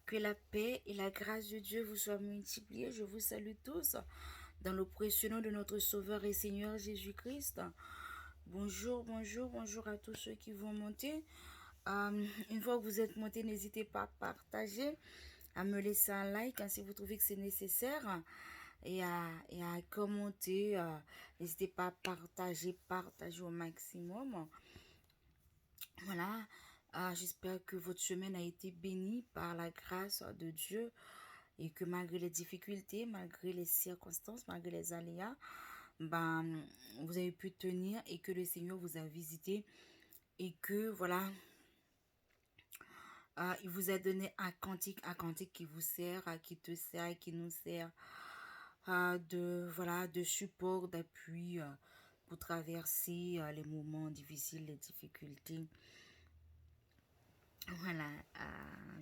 Que la paix et la grâce de Dieu vous soient multipliées. Je vous salue tous dans le précieux nom de notre Sauveur et Seigneur Jésus-Christ. Bonjour, bonjour, bonjour à tous ceux qui vont monter. Une fois que vous êtes montés, n'hésitez pas à partager, à me laisser un like si vous trouvez que c'est nécessaire et à commenter. N'hésitez pas à partager au maximum. Voilà, j'espère que votre semaine a été bénie par la grâce de Dieu et que malgré les difficultés, malgré les circonstances, malgré les aléas, ben, vous avez pu tenir et que le Seigneur vous a visité et que voilà, il vous a donné un cantique qui vous sert, qui te sert, qui nous sert de support, d'appui pour traverser les moments difficiles, les difficultés. Voilà,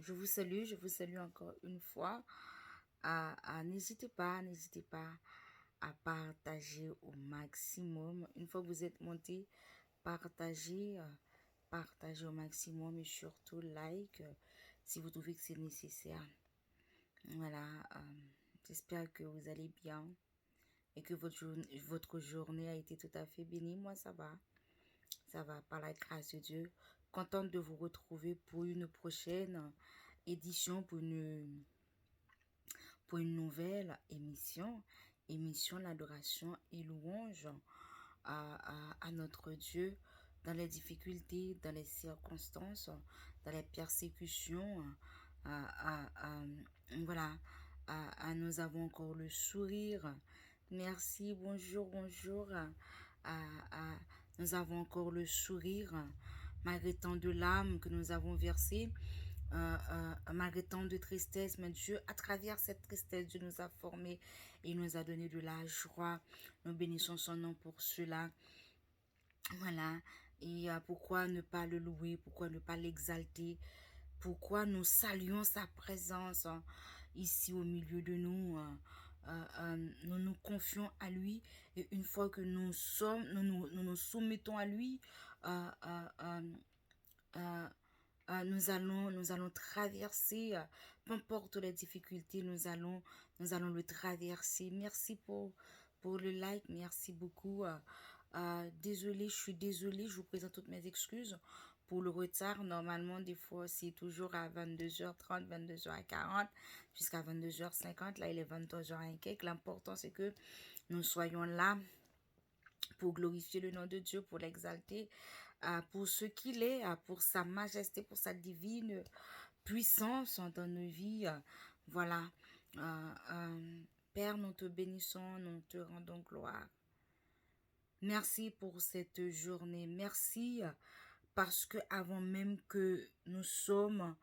je vous salue encore une fois. N'hésitez pas à partager au maximum. Une fois que vous êtes monté, partagez, partagez au maximum et surtout like si vous trouvez que c'est nécessaire. Voilà, j'espère que vous allez bien et que votre journée a été tout à fait bénie. Moi, ça va par la grâce de Dieu. Contente de vous retrouver pour une prochaine édition, pour une nouvelle émission l'adoration et louange à notre Dieu dans les difficultés, dans les circonstances, dans les persécutions. Voilà, nous avons encore le sourire. Merci, bonjour, bonjour. Nous avons encore le sourire malgré tant de larmes que nous avons versées. Malgré tant de tristesse, mais Dieu, à travers cette tristesse, Dieu nous a formés et nous a donné de la joie. Nous bénissons son nom pour cela. Voilà. Et pourquoi ne pas le louer? Pourquoi ne pas l'exalter? Pourquoi nous saluons sa présence ici au milieu de nous? Nous nous confions à lui et une fois que nous nous soumettons à lui, euh, euh, euh, euh, nous allons traverser, peu importe les difficultés, nous allons le traverser. Merci pour le like, merci beaucoup. Désolée, je suis désolée, je vous présente toutes mes excuses pour le retard. Normalement, des fois, c'est toujours à 22h30, 22h40, jusqu'à 22h50. Là, il est 23h et quelques. L'important, c'est que nous soyons là pour glorifier le nom de Dieu, pour l'exalter, pour ce qu'il est, pour sa majesté, pour sa divine puissance dans nos vies. Voilà. Père, nous te bénissons, nous te rendons gloire. Merci pour cette journée. Merci parce que avant même que nous soyons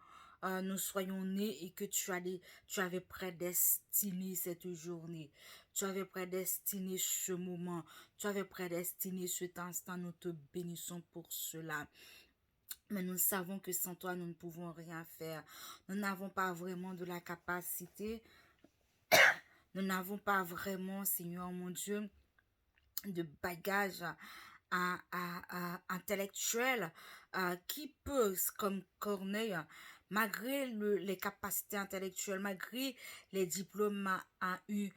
nés et que tu avais prédestiné cette journée. Tu avais prédestiné ce moment. Tu avais prédestiné cet instant. Nous te bénissons pour cela. Mais nous savons que sans toi, nous ne pouvons rien faire. Nous n'avons pas vraiment de la capacité. Nous n'avons pas vraiment, Seigneur mon Dieu, de bagages intellectuel qui peut, comme Corneille, malgré les capacités intellectuelles, malgré les diplômes, une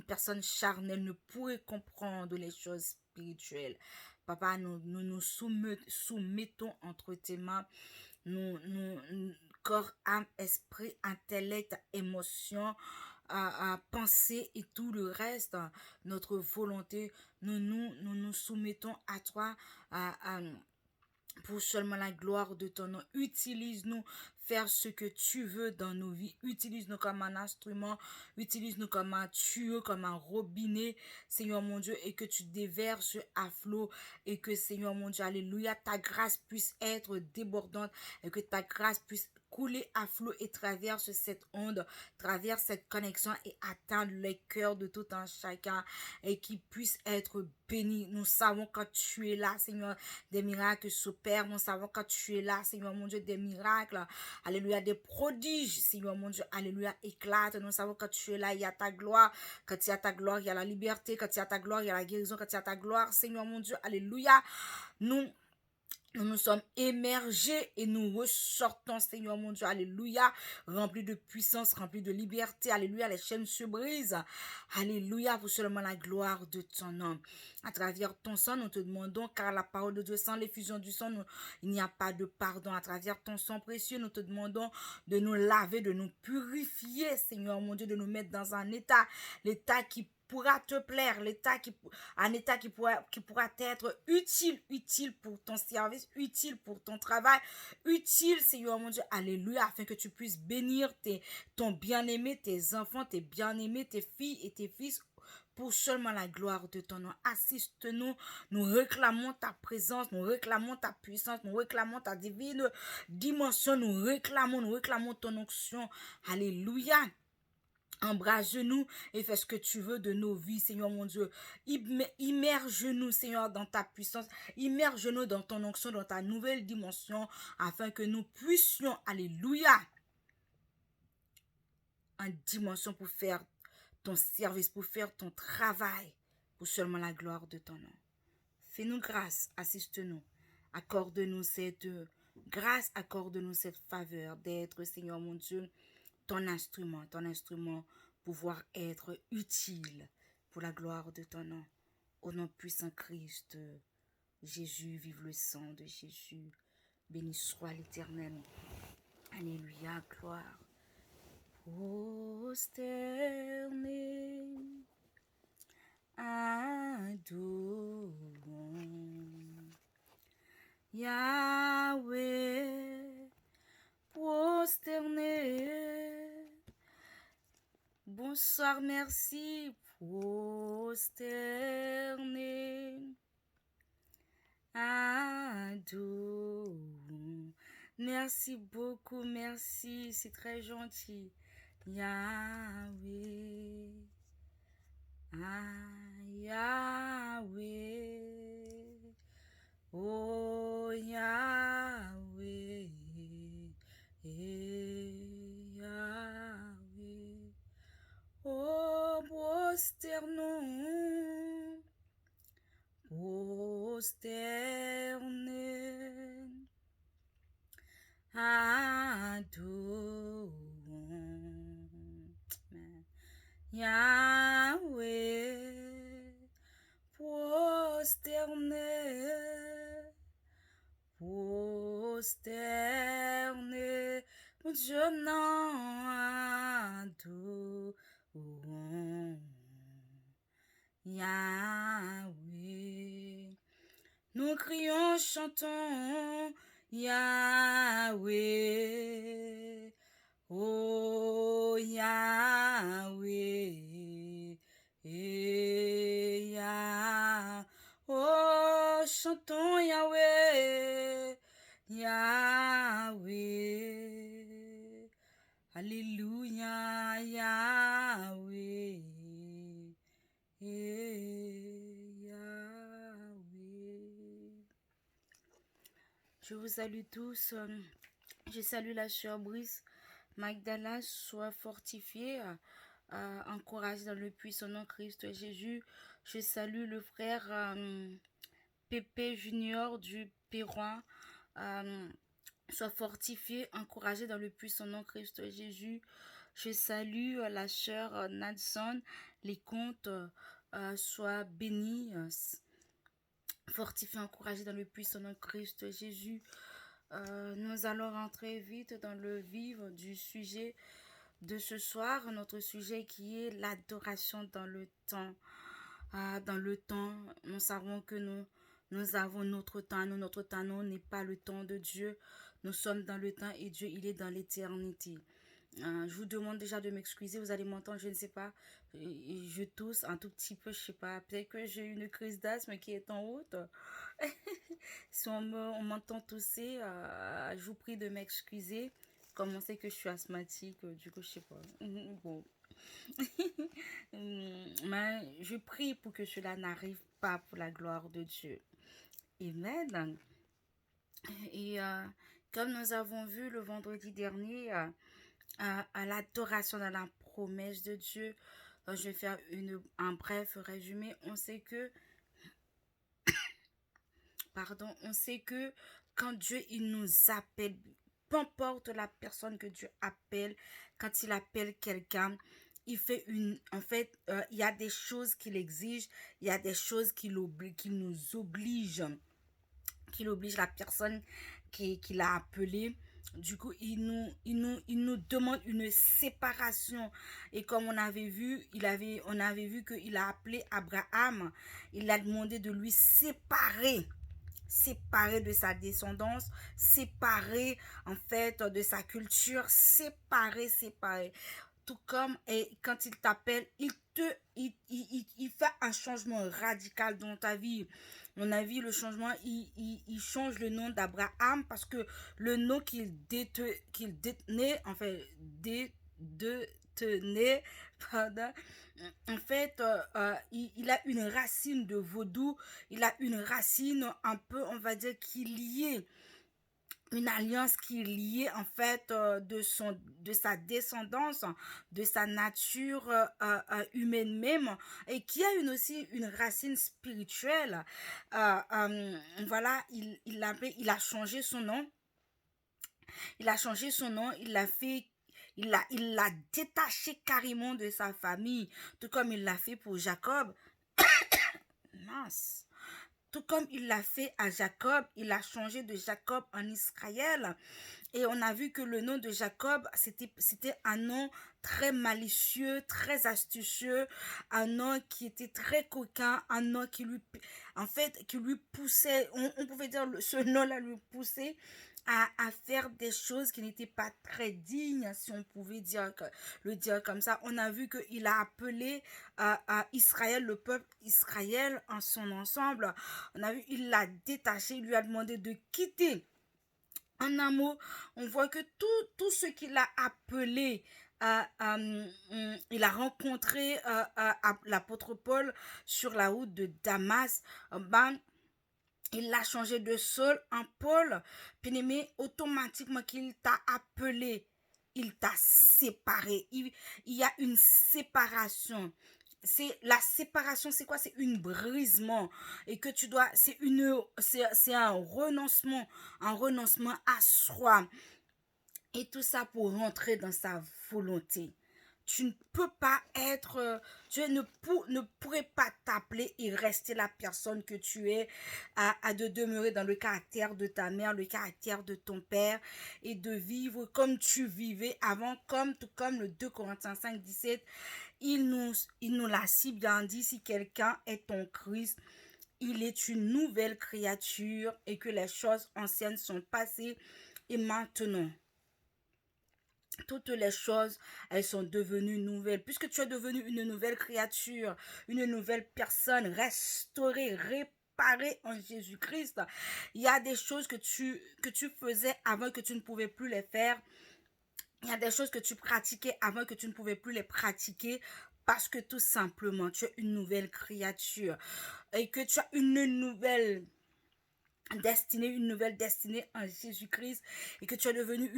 personne charnelle ne pourrait comprendre les choses spirituelles. Papa, nous soumettons entre tes mains, corps, âme, esprit, intellect, émotion, pensée et tout le reste, notre volonté, nous soumettons à toi, pour seulement la gloire de ton nom. Utilise-nous, faire ce que tu veux dans nos vies. Utilise-nous comme un instrument, utilise-nous comme un tuyau, comme un robinet, Seigneur mon Dieu, et que tu déverses à flot, et que, Seigneur mon Dieu, alléluia, ta grâce puisse être débordante, et que ta grâce puisse couler à flot et traverse cette onde, traverse cette connexion et atteindre les cœurs de tout un chacun et qui puisse être béni. Nous savons quand tu es là, Seigneur, des miracles s'opèrent. Nous savons quand tu es là, Seigneur mon Dieu, des miracles, alléluia, des prodiges, Seigneur mon Dieu, alléluia, éclatent. Nous savons quand tu es là, il y a ta gloire. Quand il y a ta gloire, il y a la liberté. Quand il y a ta gloire, il y a la guérison. Quand il y a ta gloire, Seigneur mon Dieu, alléluia, nous Nous nous sommes émergés et nous ressortons, Seigneur mon Dieu, alléluia, remplis de puissance, remplis de liberté, alléluia, les chaînes se brisent, alléluia, pour seulement la gloire de ton nom. À travers ton sang, nous te demandons, car la parole de Dieu, sans l'effusion du sang, il n'y a pas de pardon. À travers ton sang précieux, nous te demandons de nous laver, de nous purifier, Seigneur mon Dieu, de nous mettre dans un état, l'état qui pourra te plaire, un état qui pourra être utile pour ton service, utile pour ton travail, utile, Seigneur mon Dieu, alléluia, afin que tu puisses bénir ton bien-aimé, tes enfants, tes bien-aimés, tes filles et tes fils, pour seulement la gloire de ton nom. Assiste-nous, nous réclamons ta présence, nous réclamons ta puissance, nous réclamons ta divine dimension, nous réclamons ton onction, alléluia. Embrase-nous et fais ce que tu veux de nos vies, Seigneur mon Dieu. Immerge-nous, Seigneur, dans ta puissance. Immerge-nous dans ton onction, dans ta nouvelle dimension, afin que nous puissions, alléluia, en dimension pour faire ton service, pour faire ton travail, pour seulement la gloire de ton nom. Fais-nous grâce, assiste-nous. Accorde-nous cette grâce, accorde-nous cette faveur d'être, Seigneur mon Dieu, ton instrument pouvoir être utile pour la gloire de ton nom. Au nom puissant Christ, Jésus, vive le sang de Jésus. Béni soit l'Éternel. Alléluia, gloire. Prosterné, adorons Yahweh, prosterné. Bonsoir, merci, prosterné. Adorons. Merci beaucoup, merci, c'est très gentil. Yahweh, Yahweh, oh Yahweh, Yahweh, oh prosternons, prosterné, adorons Yahweh, prosterné, prosterné, mon Dieu, non, adorons Yahweh. Nous crions, chantons Yahweh, oh Yahweh, oh chantons Yahweh, Yahweh, alléluia, Yahweh, Je vous salue tous. Je salue la sœur Brice Magdala. Sois fortifiée, encouragée dans le puissant nom de Christ Jésus. Je salue le frère Pépé Junior du Pérouin. Sois fortifié, encouragé dans le puissant nom de Christ Jésus. Je salue la sœur Nadson. Les comptes soient bénis. Fortifié, encouragé dans le puissant nom de Christ Jésus. Nous allons rentrer vite dans le vif du sujet de ce soir. Notre sujet qui est l'adoration dans le temps. Dans le temps, nous savons que nous avons notre temps. Notre temps n'est pas le temps de Dieu. Nous sommes dans le temps et Dieu, il est dans l'éternité. Je vous demande déjà de m'excuser, vous allez m'entendre, je ne sais pas, je tousse un tout petit peu, je sais pas, peut-être que j'ai une crise d'asthme qui est en route. Si on m'entend tousser, je vous prie de m'excuser, comme on sait que je suis asthmatique, du coup je sais pas. Bon. Mais je prie pour que cela n'arrive pas pour la gloire de Dieu. Amen. Et comme nous avons vu le vendredi dernier, à l'adoration, dans la promesse de Dieu, je vais faire un bref résumé. On sait que quand Dieu, il nous appelle, peu importe la personne que Dieu appelle, quand il appelle quelqu'un, il fait en fait, il y a des choses qu'il exige, il y a des choses qu'il nous oblige, qu'il oblige la personne qui l'a appelé. Du coup, il nous demande une séparation. Et comme on avait vu qu'il a appelé Abraham, il a demandé de lui séparer de sa descendance, séparer en fait de sa culture, séparer. Tout comme et quand il t'appelle, il fait un changement radical dans ta vie. On a vu le changement, il change le nom d'Abraham parce que le nom qu'il détenait, en fait, détenait, pardon, en fait, il a une racine de vaudou, il a une racine un peu, on va dire, qui est liée, une alliance qui est liée en fait de sa descendance, de sa nature humaine même, et qui a aussi une racine spirituelle. Voilà, il a changé son nom, il l'a fait, il l'a détaché carrément de sa famille, tout comme il l'a fait pour Jacob. Mince. Tout comme il l'a fait à Jacob, il a changé de Jacob en Israël. Et on a vu que le nom de Jacob, c'était un nom très malicieux, très astucieux, un nom qui était très coquin, un nom en fait, qui lui poussait, on pouvait dire, ce nom-là lui poussait à faire des choses qui n'étaient pas très dignes, si on pouvait le dire comme ça. On a vu qu'il a appelé Israël, le peuple Israël en son ensemble. On a vu, il l'a détaché, il lui a demandé de quitter. En un mot, on voit que tout ce qu'il a appelé, il a rencontré l'apôtre Paul sur la route de Damas, ben, il l'a changé de Saul en Paul, puis mais automatiquement qu'il t'a appelé, il t'a séparé. Il y a une séparation. C'est la séparation, c'est quoi? C'est une brisement et que tu dois, c'est un renoncement à soi et tout ça pour rentrer dans sa volonté. Tu ne peux pas être, ne pourrait pas t'appeler et rester la personne que tu es, à de demeurer dans le caractère de ta mère, le caractère de ton père, et de vivre comme tu vivais avant, tout comme le 2 Corinthiens 5, 17, il nous l'a si bien dit, si quelqu'un est en Christ, il est une nouvelle créature et que les choses anciennes sont passées et maintenant toutes les choses, elles sont devenues nouvelles. Puisque tu es devenu une nouvelle créature, une nouvelle personne, restaurée, réparée en Jésus-Christ, il y a des choses que tu faisais avant que tu ne pouvais plus les faire. Il y a des choses que tu pratiquais avant que tu ne pouvais plus les pratiquer parce que tout simplement, tu es une nouvelle créature et que tu as une nouvelle destinée en Jésus-Christ et que tu es devenu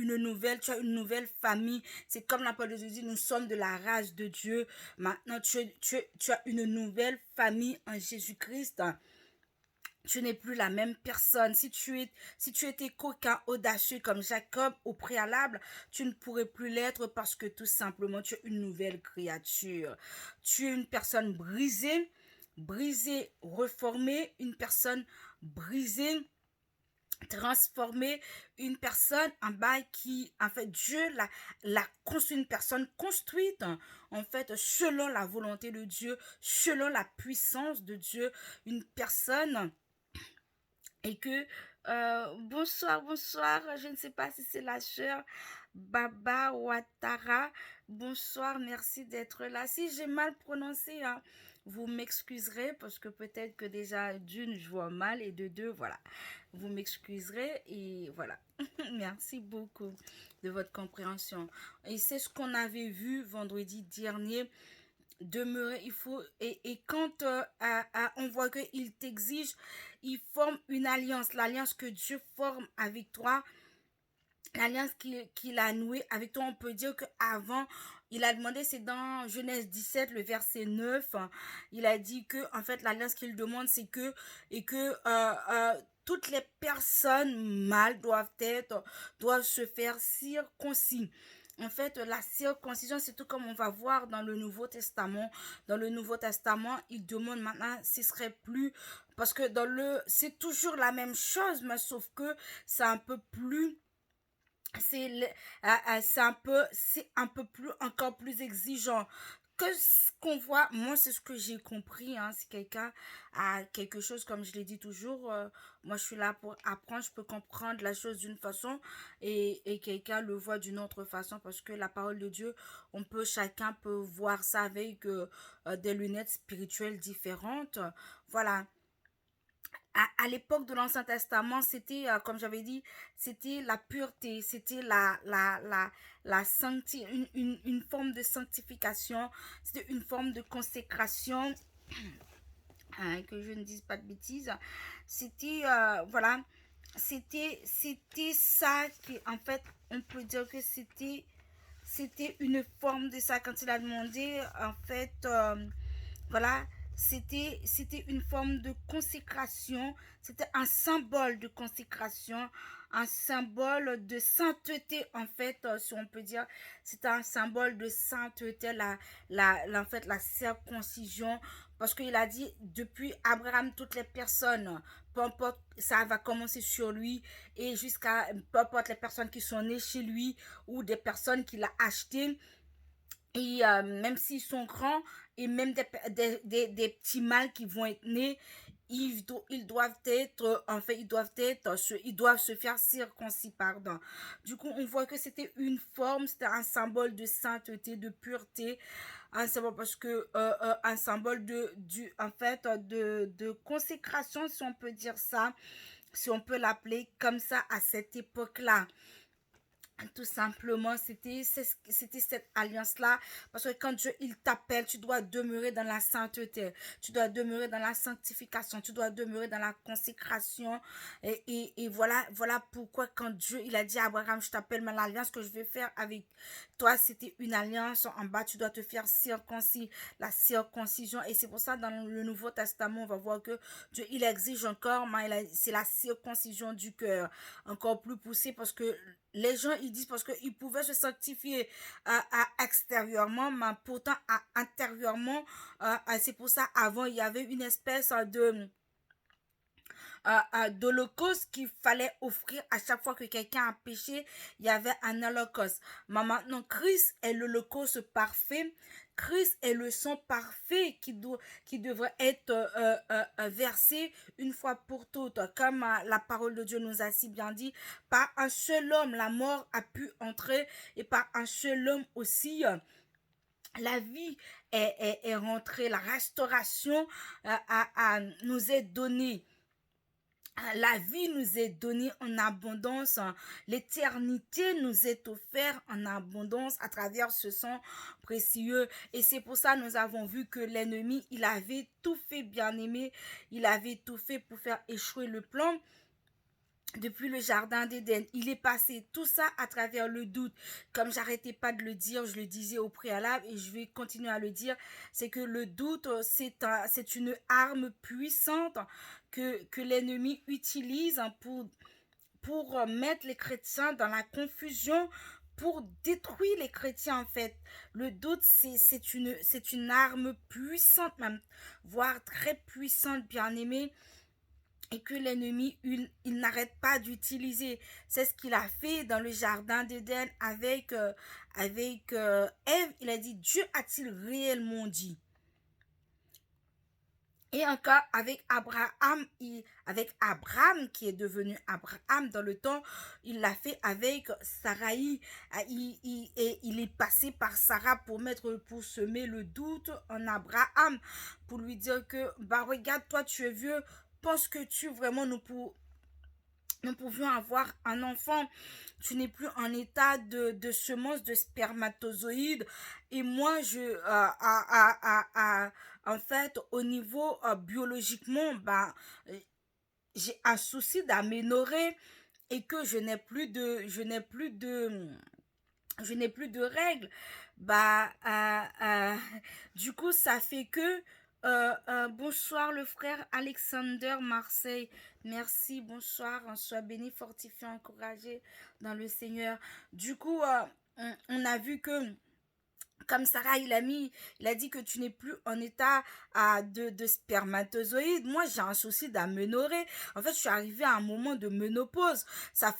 tu as une nouvelle famille. C'est comme la parole de Dieu dit, nous sommes de la race de Dieu. Maintenant, tu as une nouvelle famille en Jésus-Christ. Tu n'es plus la même personne. Si tu étais coquin, audacieux comme Jacob au préalable, tu ne pourrais plus l'être parce que tout simplement, tu es une nouvelle créature. Tu es une personne brisée, reformée, une personne brisée, transformée, une personne en bas qui, en fait, Dieu l'a construit, une personne construite, en fait, selon la volonté de Dieu, selon la puissance de Dieu, une personne et que bonsoir, je ne sais pas si c'est la sœur Baba Ouattara. Bonsoir, merci d'être là. Si j'ai mal prononcé, hein, vous m'excuserez parce que peut-être que déjà d'une, je vois mal et de deux, voilà. Vous m'excuserez et voilà. Merci beaucoup de votre compréhension. Et c'est ce qu'on avait vu vendredi dernier. Demeurer, il faut, et quand on voit qu'il t'exige, il forme une alliance, l'alliance que Dieu forme avec toi, l'alliance qu'il a nouée avec toi. On peut dire qu'avant, il a demandé, c'est dans Genèse 17, le verset 9, il a dit que, en fait, l'alliance qu'il demande, c'est que, et que toutes les personnes mâles doivent se faire circoncis. En fait, la circoncision, c'est tout comme on va voir dans le Nouveau Testament. Dans le Nouveau Testament, il demande maintenant, ce serait plus, parce que c'est toujours la même chose, mais sauf que c'est un peu plus, c'est un peu plus, encore plus exigeant que ce qu'on voit. Moi, c'est ce que j'ai compris, hein. Si quelqu'un a quelque chose, comme je l'ai dit toujours, moi je suis là pour apprendre. Je peux comprendre la chose d'une façon et quelqu'un le voit d'une autre façon, parce que la parole de Dieu, chacun peut voir ça avec des lunettes spirituelles différentes. Voilà. À l'époque de l'Ancien Testament, c'était, comme j'avais dit, c'était la pureté, c'était une forme de sanctification, c'était une forme de consécration, hein, que je ne dise pas de bêtises. C'était, voilà, c'était ça qui, en fait, on peut dire que c'était une forme de ça quand il a demandé, en fait, voilà, c'était une forme de consécration, c'était un symbole de consécration, un symbole de sainteté, en fait, si on peut dire. C'était un symbole de sainteté, en fait, la circoncision, parce qu'il a dit, depuis Abraham, toutes les personnes, peu importe, ça va commencer sur lui, et jusqu'à, peu importe les personnes qui sont nées chez lui, ou des personnes qu'il a achetées, et même s'ils sont grands, et même des petits mâles qui vont être nés, ils doivent être, en fait, ils doivent se faire circoncis, pardon. Du coup, on voit que c'était une forme, c'était un symbole de sainteté, de pureté, un symbole, parce que, un symbole en fait, de consécration, si on peut dire ça, si on peut l'appeler comme ça à cette époque-là. Tout simplement, c'était cette alliance-là. Parce que quand Dieu, il t'appelle, tu dois demeurer dans la sainteté. Tu dois demeurer dans la sanctification. Tu dois demeurer dans la consécration. Et voilà pourquoi quand Dieu, il a dit à Abraham, je t'appelle, mais l'alliance que je vais faire avec toi, c'était une alliance. En bas, tu dois te faire circoncis. La circoncision. Et c'est pour ça, dans le Nouveau Testament, on va voir que Dieu, il exige encore, mais c'est la circoncision du cœur. Encore plus poussée, parce que les gens, ils disent parce qu'ils pouvaient se sanctifier extérieurement, mais pourtant intérieurement, c'est pour ça, avant, il y avait une espèce d'holocauste qu'il fallait offrir à chaque fois que quelqu'un a péché. Il y avait un holocauste. Mais maintenant, Christ est l'holocauste parfait. Christ est le sang parfait qui devrait être versé une fois pour toutes. Comme la parole de Dieu nous a si bien dit, par un seul homme, la mort a pu entrer, et par un seul homme aussi, la vie est rentrée. La restauration nous est donnée. La vie nous est donnée en abondance. L'éternité nous est offerte en abondance à travers ce sang précieux. Et c'est pour ça que nous avons vu que l'ennemi, il avait tout fait, bien aimé. Il avait tout fait pour faire échouer le plan. Depuis le jardin d'Éden, il est passé tout ça à travers le doute. Comme j'arrêtais pas de le dire, je le disais au préalable et je vais continuer à le dire, c'est que le doute, c'est une arme puissante que l'ennemi utilise pour mettre les chrétiens dans la confusion, pour détruire les chrétiens, en fait. Le doute, c'est une arme puissante, même, voire très puissante, bien aimé, et que l'ennemi, il n'arrête pas d'utiliser. C'est ce qu'il a fait dans le jardin d'Éden avec Ève. Il a dit, Dieu a-t-il réellement dit? Et encore avec Abraham qui est devenu Abraham dans le temps, il l'a fait avec Sarai. Il est passé par Sarah pour semer le doute en Abraham, pour lui dire que, bah regarde, toi tu es vieux, penses-tu vraiment nous pouvions avoir un enfant? Tu n'es plus en état de semence, de spermatozoïde. Et moi, en fait, au niveau biologiquement, ben, j'ai un souci d'aménorrhée, et que je n'ai plus de règles. Bah, du coup, ça fait que Bonsoir le frère Alexander Marseille. Merci, bonsoir. Sois béni, fortifié, encouragé dans le Seigneur. Du coup, on a vu que comme Sarah, il a dit que tu n'es plus en état de spermatozoïde. Moi, j'ai un souci d'aménorrhée. En fait, je suis arrivée à un moment de ménopause. Cela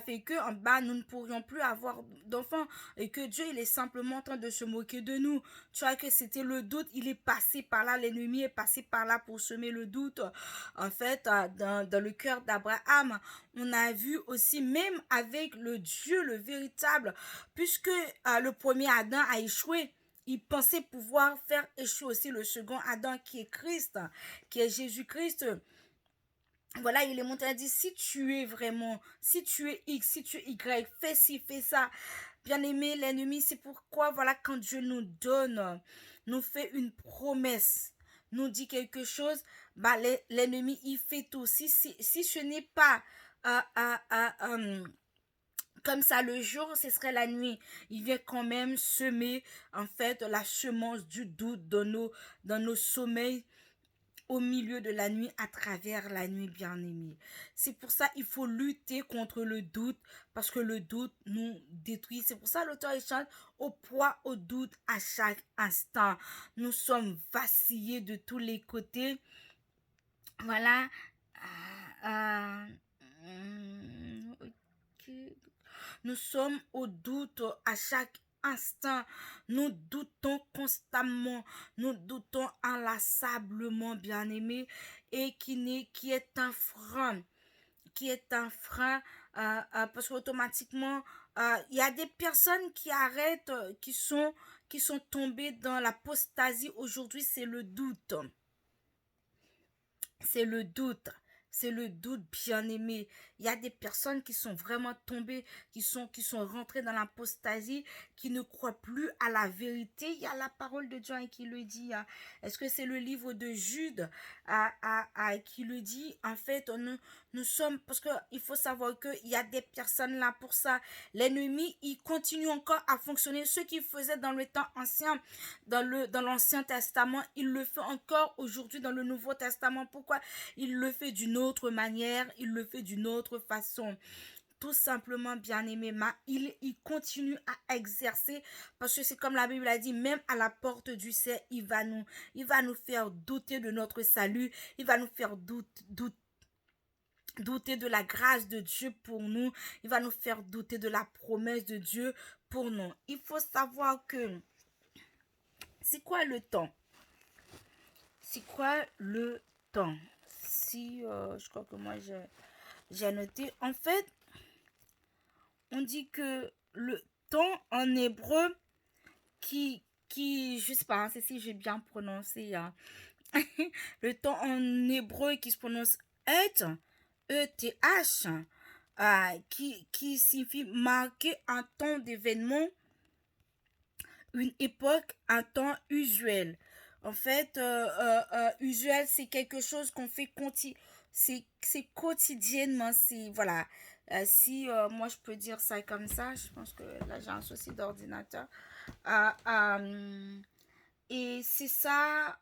fait que en bas, nous ne pourrions plus avoir d'enfants et que Dieu, il est simplement en train de se moquer de nous. Tu vois que c'était le doute, il est passé par là, l'ennemi est passé par là pour semer le doute. En fait, dans le cœur d'Abraham, on a vu aussi, même avec le Dieu, le véritable, puisque le premier Adam a échoué. Il pensait pouvoir faire échouer aussi le second Adam qui est Christ, qui est Jésus-Christ. Voilà, il est monté à dire, si tu es vraiment, si tu es X, si tu es Y, fais ci, fais ça. Bien aimé, l'ennemi, c'est pourquoi, voilà, quand Dieu nous donne, nous fait une promesse, nous dit quelque chose, bah, l'ennemi, il fait tout. Si ce n'est pas euh, euh, euh, euh, comme ça le jour, ce serait la nuit. Il vient quand même semer, en fait, la semence du doute dans nos sommeils, au milieu de la nuit, à travers la nuit, bien-aimée. C'est pour ça qu'il faut lutter contre le doute, parce que le doute nous détruit. C'est pour ça l'auteur échange au poids, au doute à chaque instant. Nous sommes vacillés de tous les côtés. Voilà. Ok. Nous sommes au doute à chaque instant. Nous doutons constamment. Nous doutons inlassablement, bien-aimés, et qui est un frein. Qui est un frein parce qu'automatiquement, il y a des personnes qui arrêtent, qui sont tombées dans l'apostasie. Aujourd'hui, c'est le doute. C'est le doute. C'est le doute, bien-aimé. Il y a des personnes qui sont vraiment tombées, qui sont rentrées dans l'apostasie, qui ne croient plus à la vérité. Il y a la parole de Dieu qui le dit. Est-ce que c'est le livre de Jude qui le dit? En fait, nous sommes, parce qu'il faut savoir qu'il y a des personnes là pour ça. L'ennemi, il continue encore à fonctionner. Ce qu'il faisait dans le temps ancien, dans l'Ancien Testament, il le fait encore aujourd'hui dans le Nouveau Testament. Pourquoi? Il le fait d'une autre manière, il le fait d'une autre façon. Tout simplement, bien-aimé, il continue à exercer, parce que c'est comme la Bible a dit, même à la porte du ciel, il va nous faire douter de notre salut, il va nous faire douter de la grâce de Dieu pour nous, il va nous faire douter de la promesse de Dieu pour nous. Il faut savoir que c'est quoi le temps? C'est quoi le temps? Si je crois que moi j'ai noté. En fait, on dit que le temps en hébreu je sais pas, c'est si j'ai bien prononcé. Le temps en hébreu qui se prononce ETH, E-T-H, qui signifie marquer un temps d'événement, une époque, un temps usuel. En fait, usuel, c'est quelque chose qu'on fait c'est quotidiennement. Voilà. Si moi je peux dire ça comme ça, je pense que là j'ai un souci d'ordinateur. Euh, et c'est ça,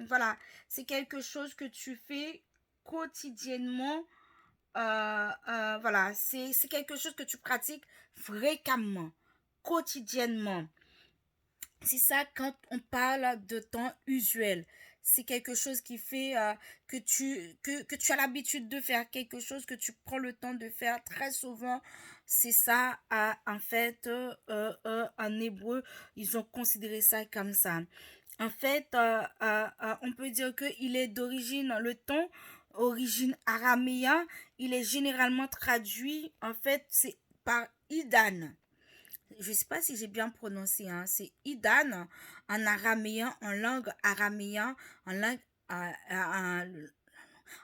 voilà, c'est quelque chose que tu fais quotidiennement. Voilà, c'est quelque chose que tu pratiques fréquemment, quotidiennement. C'est ça quand on parle de temps usuel. C'est quelque chose qui fait que tu as l'habitude de faire, quelque chose que tu prends le temps de faire très souvent. C'est ça, en fait, en hébreu, ils ont considéré ça comme ça. En fait, on peut dire qu'il est d'origine, le temps, origine araméen, il est généralement traduit, en fait, c'est par Idan. Je ne sais pas si j'ai bien prononcé, hein. C'est Idan en araméen, en langue araméen, en langue, en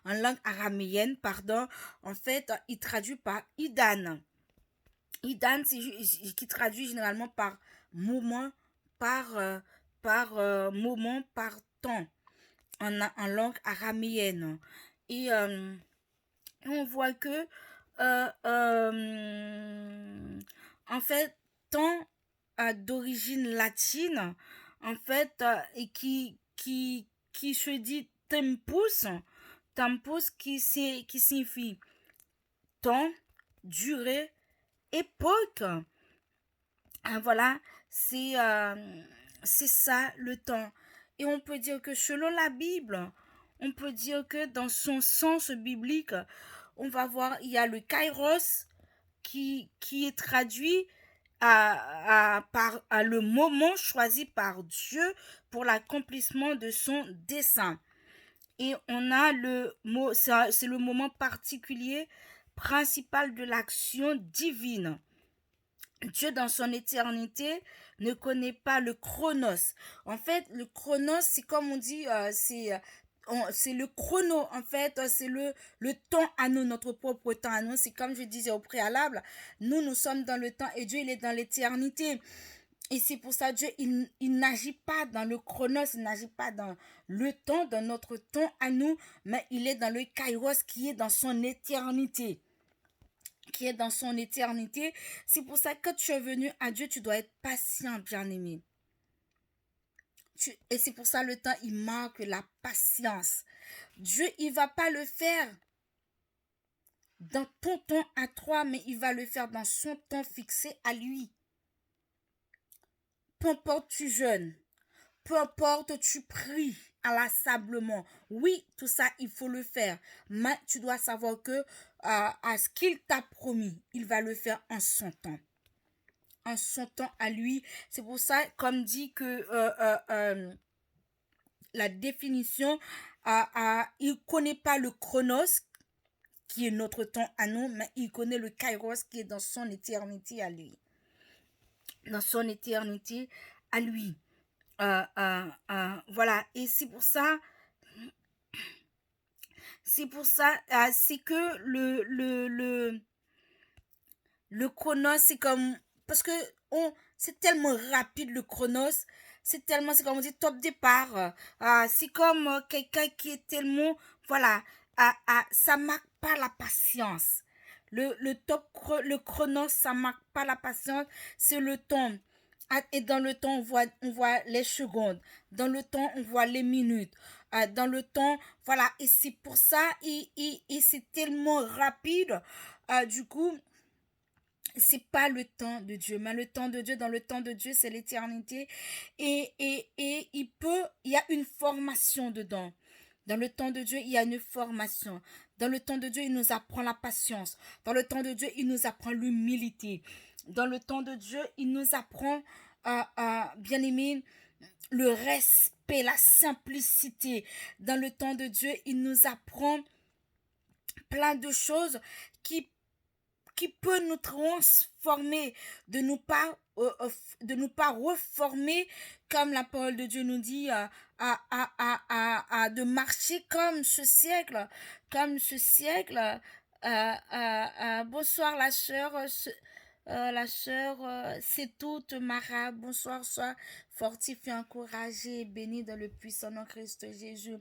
langue araméenne, pardon. En fait, il traduit par Idan. Idan, qui traduit généralement par moment, moment, par temps, en langue araméenne. Et on voit que, euh, en fait, temps d'origine latine, en fait, et qui se dit tempus, tempus qui signifie temps, durée, époque. Voilà, c'est ça le temps. Et on peut dire que selon la Bible, on peut dire que dans son sens biblique, on va voir, il y a le kairos qui est traduit par le moment choisi par Dieu pour l'accomplissement de son dessein. Et on a le mot, c'est le moment particulier principal de l'action divine. Dieu, dans son éternité, ne connaît pas le chronos. En fait, le chronos, c'est comme on dit, c'est le chrono, en fait, c'est le temps à nous, notre propre temps à nous. C'est comme je disais au préalable, nous sommes dans le temps et Dieu, il est dans l'éternité. Et c'est pour ça, Dieu, il n'agit pas dans le chronos, il n'agit pas dans le temps, dans notre temps à nous, mais il est dans le kairos qui est dans son éternité. Qui est dans son éternité. C'est pour ça que quand tu es venu à Dieu, tu dois être patient, bien-aimé. Et c'est pour ça le temps, il marque la patience. Dieu, il va pas le faire dans ton temps à toi, mais il va le faire dans son temps fixé à lui. Peu importe tu jeûnes, peu importe tu pries inlassablement, oui, tout ça, il faut le faire. Mais tu dois savoir que à ce qu'il t'a promis, il va le faire en son temps. En son temps à lui. C'est pour ça, comme dit que la définition, il ne connaît pas le chronos, qui est notre temps à nous, mais il connaît le kairos qui est dans son éternité à lui. Dans son éternité à lui. Voilà. Et c'est pour ça, c'est que le chronos, c'est comme, parce que c'est tellement rapide le chronos, c'est comme on dit top départ, c'est comme quelqu'un qui est tellement, voilà, ça marque pas la patience. Le chronos, ça marque pas la patience, c'est le temps. Et dans le temps, on voit les secondes. Dans le temps, on voit les minutes. Dans le temps, voilà. Et c'est pour ça, et c'est tellement rapide. Du coup, c'est pas le temps de Dieu, mais le temps de Dieu, dans le temps de Dieu, c'est l'éternité. Et il y a une formation dedans. Dans le temps de Dieu, il y a une formation. Dans le temps de Dieu, il nous apprend la patience. Dans le temps de Dieu, il nous apprend l'humilité. Dans le temps de Dieu, il nous apprend, bien aimé, le respect, la simplicité. Dans le temps de Dieu, il nous apprend plein de choses qui peut nous transformer, de nous pas reformer, comme la parole de Dieu nous dit, de marcher comme ce siècle. Bonsoir la sœur, c'est toute Mara. Bonsoir, sois fortifié, encouragé, béni dans le puissant nom Christ Jésus.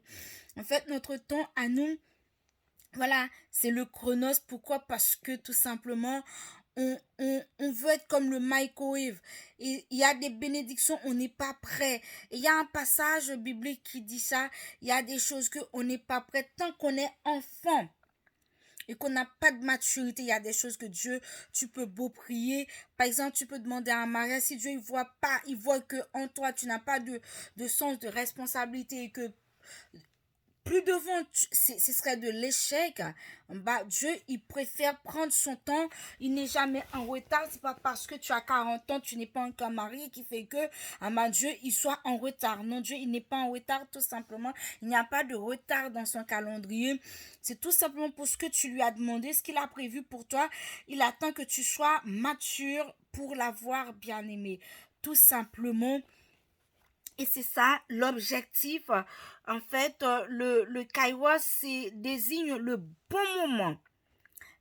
En fait, notre temps à nous, voilà, c'est le chronos. Pourquoi? Parce que tout simplement, on veut être comme le microwave. Il y a des bénédictions, on n'est pas prêt. Il y a un passage biblique qui dit ça. Il y a des choses qu'on n'est pas prêt tant qu'on est enfant. Et qu'on n'a pas de maturité, il y a des choses que Dieu, tu peux beau prier. Par exemple, tu peux demander un mariage. Si Dieu, il voit que en toi, tu n'as pas de sens de responsabilité et que plus devant, ce serait de l'échec. Dieu, il préfère prendre son temps. Il n'est jamais en retard. C'est pas parce que tu as 40 ans, tu n'es pas encore marié qui fait que Dieu, il soit en retard. Non, Dieu, il n'est pas en retard, tout simplement. Il n'y a pas de retard dans son calendrier. C'est tout simplement pour ce que tu lui as demandé, ce qu'il a prévu pour toi. Il attend que tu sois mature pour l'avoir bien aimé. Tout simplement. Et c'est ça l'objectif. En fait, le kairos, désigne le bon moment,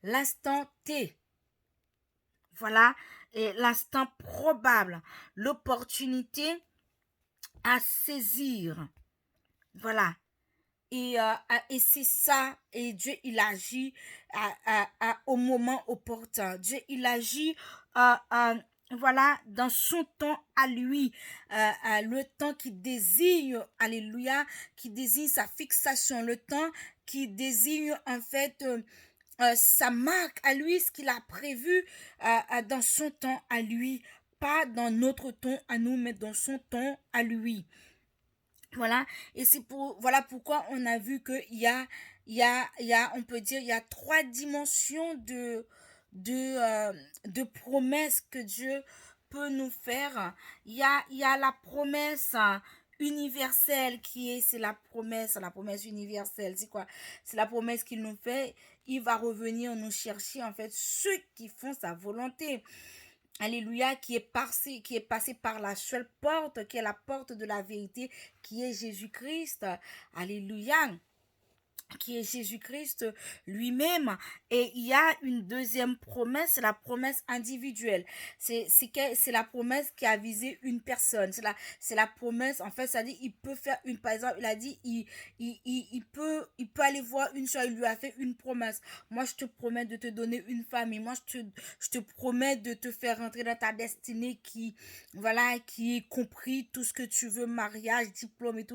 l'instant T. Voilà, et l'instant probable, l'opportunité à saisir. Voilà. Et c'est ça, et Dieu, il agit au moment opportun. Dieu, il agit voilà, dans son temps à lui, le temps qui désigne, alléluia, qui désigne sa fixation, le temps qui désigne en fait sa marque à lui, ce qu'il a prévu dans son temps à lui, pas dans notre temps à nous, mais dans son temps à lui. Voilà, et c'est voilà pourquoi on a vu qu'il on peut dire, il y a trois dimensions de promesses que Dieu peut nous faire. Il y a la promesse universelle c'est la promesse universelle. C'est quoi? C'est la promesse qu'il nous fait. Il va revenir nous chercher, en fait, ceux qui font sa volonté. Alléluia, qui est passé par la seule porte, qui est la porte de la vérité, qui est Jésus-Christ. Alléluia, qui est Jésus-Christ lui-même. Et il y a une deuxième promesse, c'est la promesse individuelle. C'est la promesse qui a visé une personne. C'est la promesse, en fait, ça dit, il peut faire une, par exemple, il a dit, il peut aller voir une soeur, il lui a fait une promesse. Moi, je te promets de te donner une famille. Moi, je te promets de te faire rentrer dans ta destinée voilà, qui est compris tout ce que tu veux, mariage, diplôme et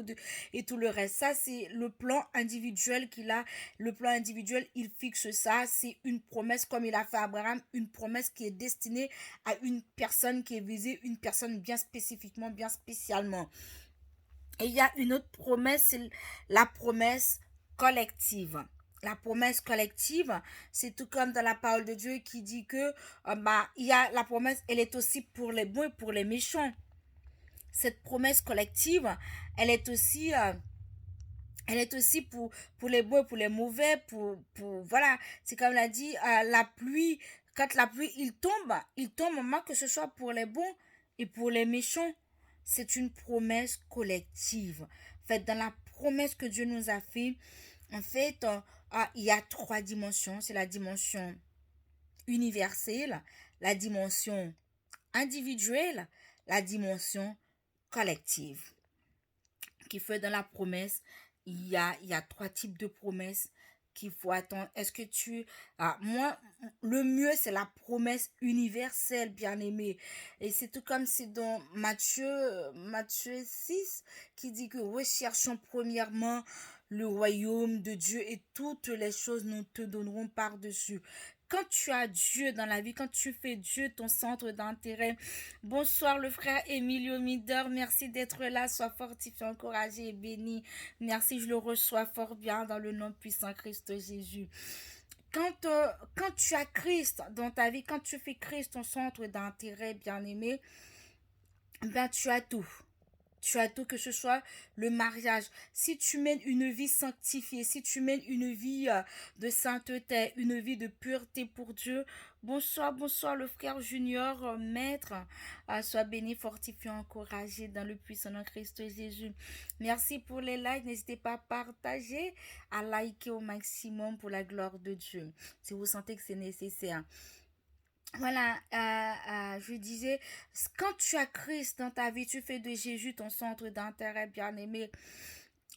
tout le reste. Ça, c'est le plan individuel qu'il a. Le plan individuel, il fixe ça. C'est une promesse, comme il a fait à Abraham, une promesse qui est destinée à une personne qui est visée, une personne bien spécifiquement, bien spécialement. Et il y a une autre promesse, c'est la promesse collective. La promesse collective, c'est tout comme dans la parole de Dieu qui dit que il y a la promesse, elle est aussi pour les bons et pour les méchants. Cette promesse collective, elle est aussi pour les bons et pour les mauvais, voilà, c'est comme l'a dit, la pluie, quand la pluie il tombe moment que ce soit pour les bons et pour les méchants. C'est une promesse collective. En fait, dans la promesse que Dieu nous a fait, en fait, il y a trois dimensions. C'est la dimension universelle, la dimension individuelle, la dimension collective. Qui fait dans la promesse, il y a trois types de promesses qu'il faut attendre. Est-ce que moi, le mieux, c'est la promesse universelle, bien aimé. Et c'est tout comme c'est dans Matthieu 6 qui dit que recherchons premièrement le royaume de Dieu et toutes les choses nous te donneront par-dessus. Quand tu as Dieu dans la vie, quand tu fais Dieu ton centre d'intérêt. Bonsoir le frère Emilio Mider, merci d'être là, sois fortifié, encouragé et béni. Merci, je le reçois fort bien dans le nom puissant Christ Jésus. Quand tu as Christ dans ta vie, quand tu fais Christ ton centre d'intérêt, bien-aimé, ben tu as tout. Tu as tout, que ce soit le mariage. Si tu mènes une vie sanctifiée, si tu mènes une vie de sainteté, une vie de pureté pour Dieu, bonsoir, bonsoir le frère Junior, maître, sois béni, fortifié, encouragé dans le puissant nom de Christ Jésus. Merci pour les likes, n'hésitez pas à partager, à liker au maximum pour la gloire de Dieu, si vous sentez que c'est nécessaire. Voilà, je disais, quand tu as Christ dans ta vie, tu fais de Jésus ton centre d'intérêt, bien-aimé,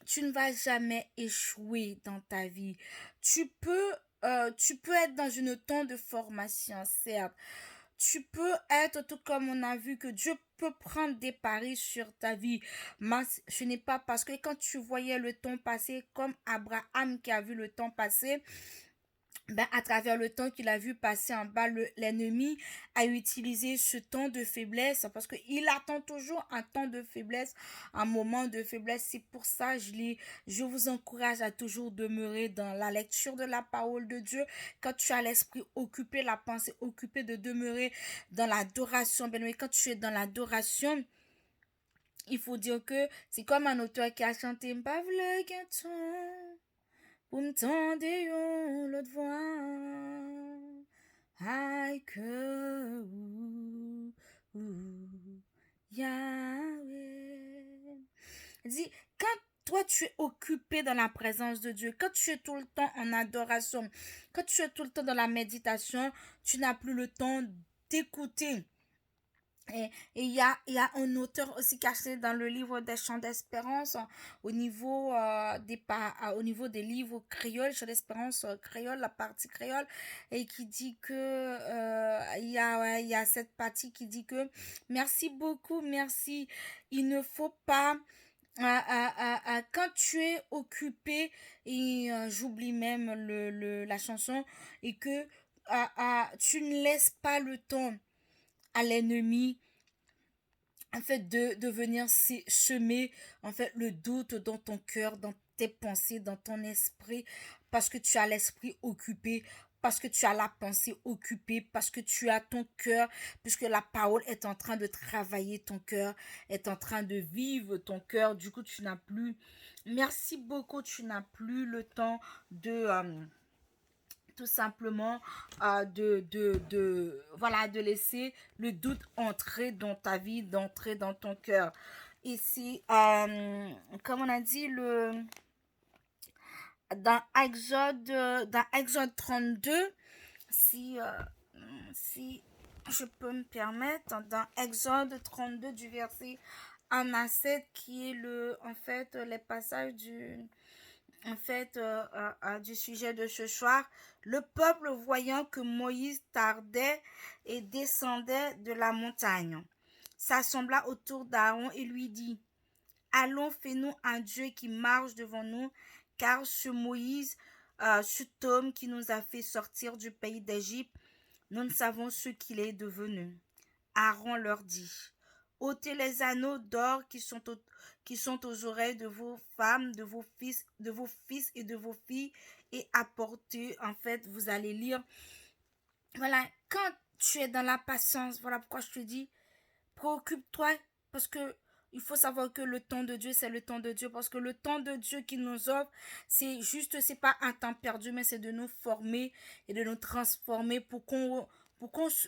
tu ne vas jamais échouer dans ta vie. Tu peux être dans une temps de formation, certes. Tu peux être, tout comme on a vu, que Dieu peut prendre des paris sur ta vie. Mais ce n'est pas parce que quand tu voyais le temps passer, comme Abraham qui a vu le temps passer, à travers le temps qu'il a vu passer en bas, l'ennemi a utilisé ce temps de faiblesse parce qu'il attend toujours un temps de faiblesse, un moment de faiblesse. C'est pour ça je vous encourage à toujours demeurer dans la lecture de la parole de Dieu. Quand tu as l'esprit occupé, la pensée occupée, de demeurer dans l'adoration. Quand tu es dans l'adoration, il faut dire que c'est comme un auteur qui a chanté M'pavle Genton. Pour m'tendre l'autre voix, aïe que Yahweh. Dis, quand toi tu es occupé dans la présence de Dieu, quand tu es tout le temps en adoration, quand tu es tout le temps dans la méditation, tu n'as plus le temps d'écouter. Et il y a un auteur aussi caché dans le livre des chants d'espérance au niveau, au niveau des livres créoles, chants d'espérance créole, la partie créole, et qui dit que ouais, il y a cette partie qui dit que merci beaucoup, merci. Il ne faut pas quand tu es occupé et j'oublie même la chanson et que tu ne laisses pas le temps à l'ennemi en fait de venir semer en fait le doute dans ton cœur, dans tes pensées, dans ton esprit, parce que tu as l'esprit occupé, parce que tu as la pensée occupée, parce que tu as ton cœur, puisque la parole est en train de travailler ton cœur, est en train de vivre ton cœur. Du coup, tu n'as plus, merci beaucoup, tu n'as plus le temps de tout simplement voilà, de laisser le doute entrer dans ta vie, d'entrer dans ton cœur. Ici, comme on a dit, dans Exode 32, si, si je peux me permettre, dans Exode 32 du verset 1 à 7, qui est en fait, les passages du sujet de ce soir, le peuple voyant que Moïse tardait et descendait de la montagne, s'assembla autour d'Aaron et lui dit, allons, fais-nous un Dieu qui marche devant nous, car ce Moïse, cet homme qui nous a fait sortir du pays d'Égypte, nous ne savons ce qu'il est devenu. Aaron leur dit, ôtez les anneaux d'or qui sont aux oreilles de vos femmes, de vos fils et de vos filles, et apportez, en fait, vous allez lire. Voilà, quand tu es dans la patience, voilà pourquoi je te dis, préoccupe-toi, parce que il faut savoir que le temps de Dieu, c'est le temps de Dieu, parce que le temps de Dieu qui nous offre, c'est pas un temps perdu, mais c'est de nous former et de nous transformer pour qu'on se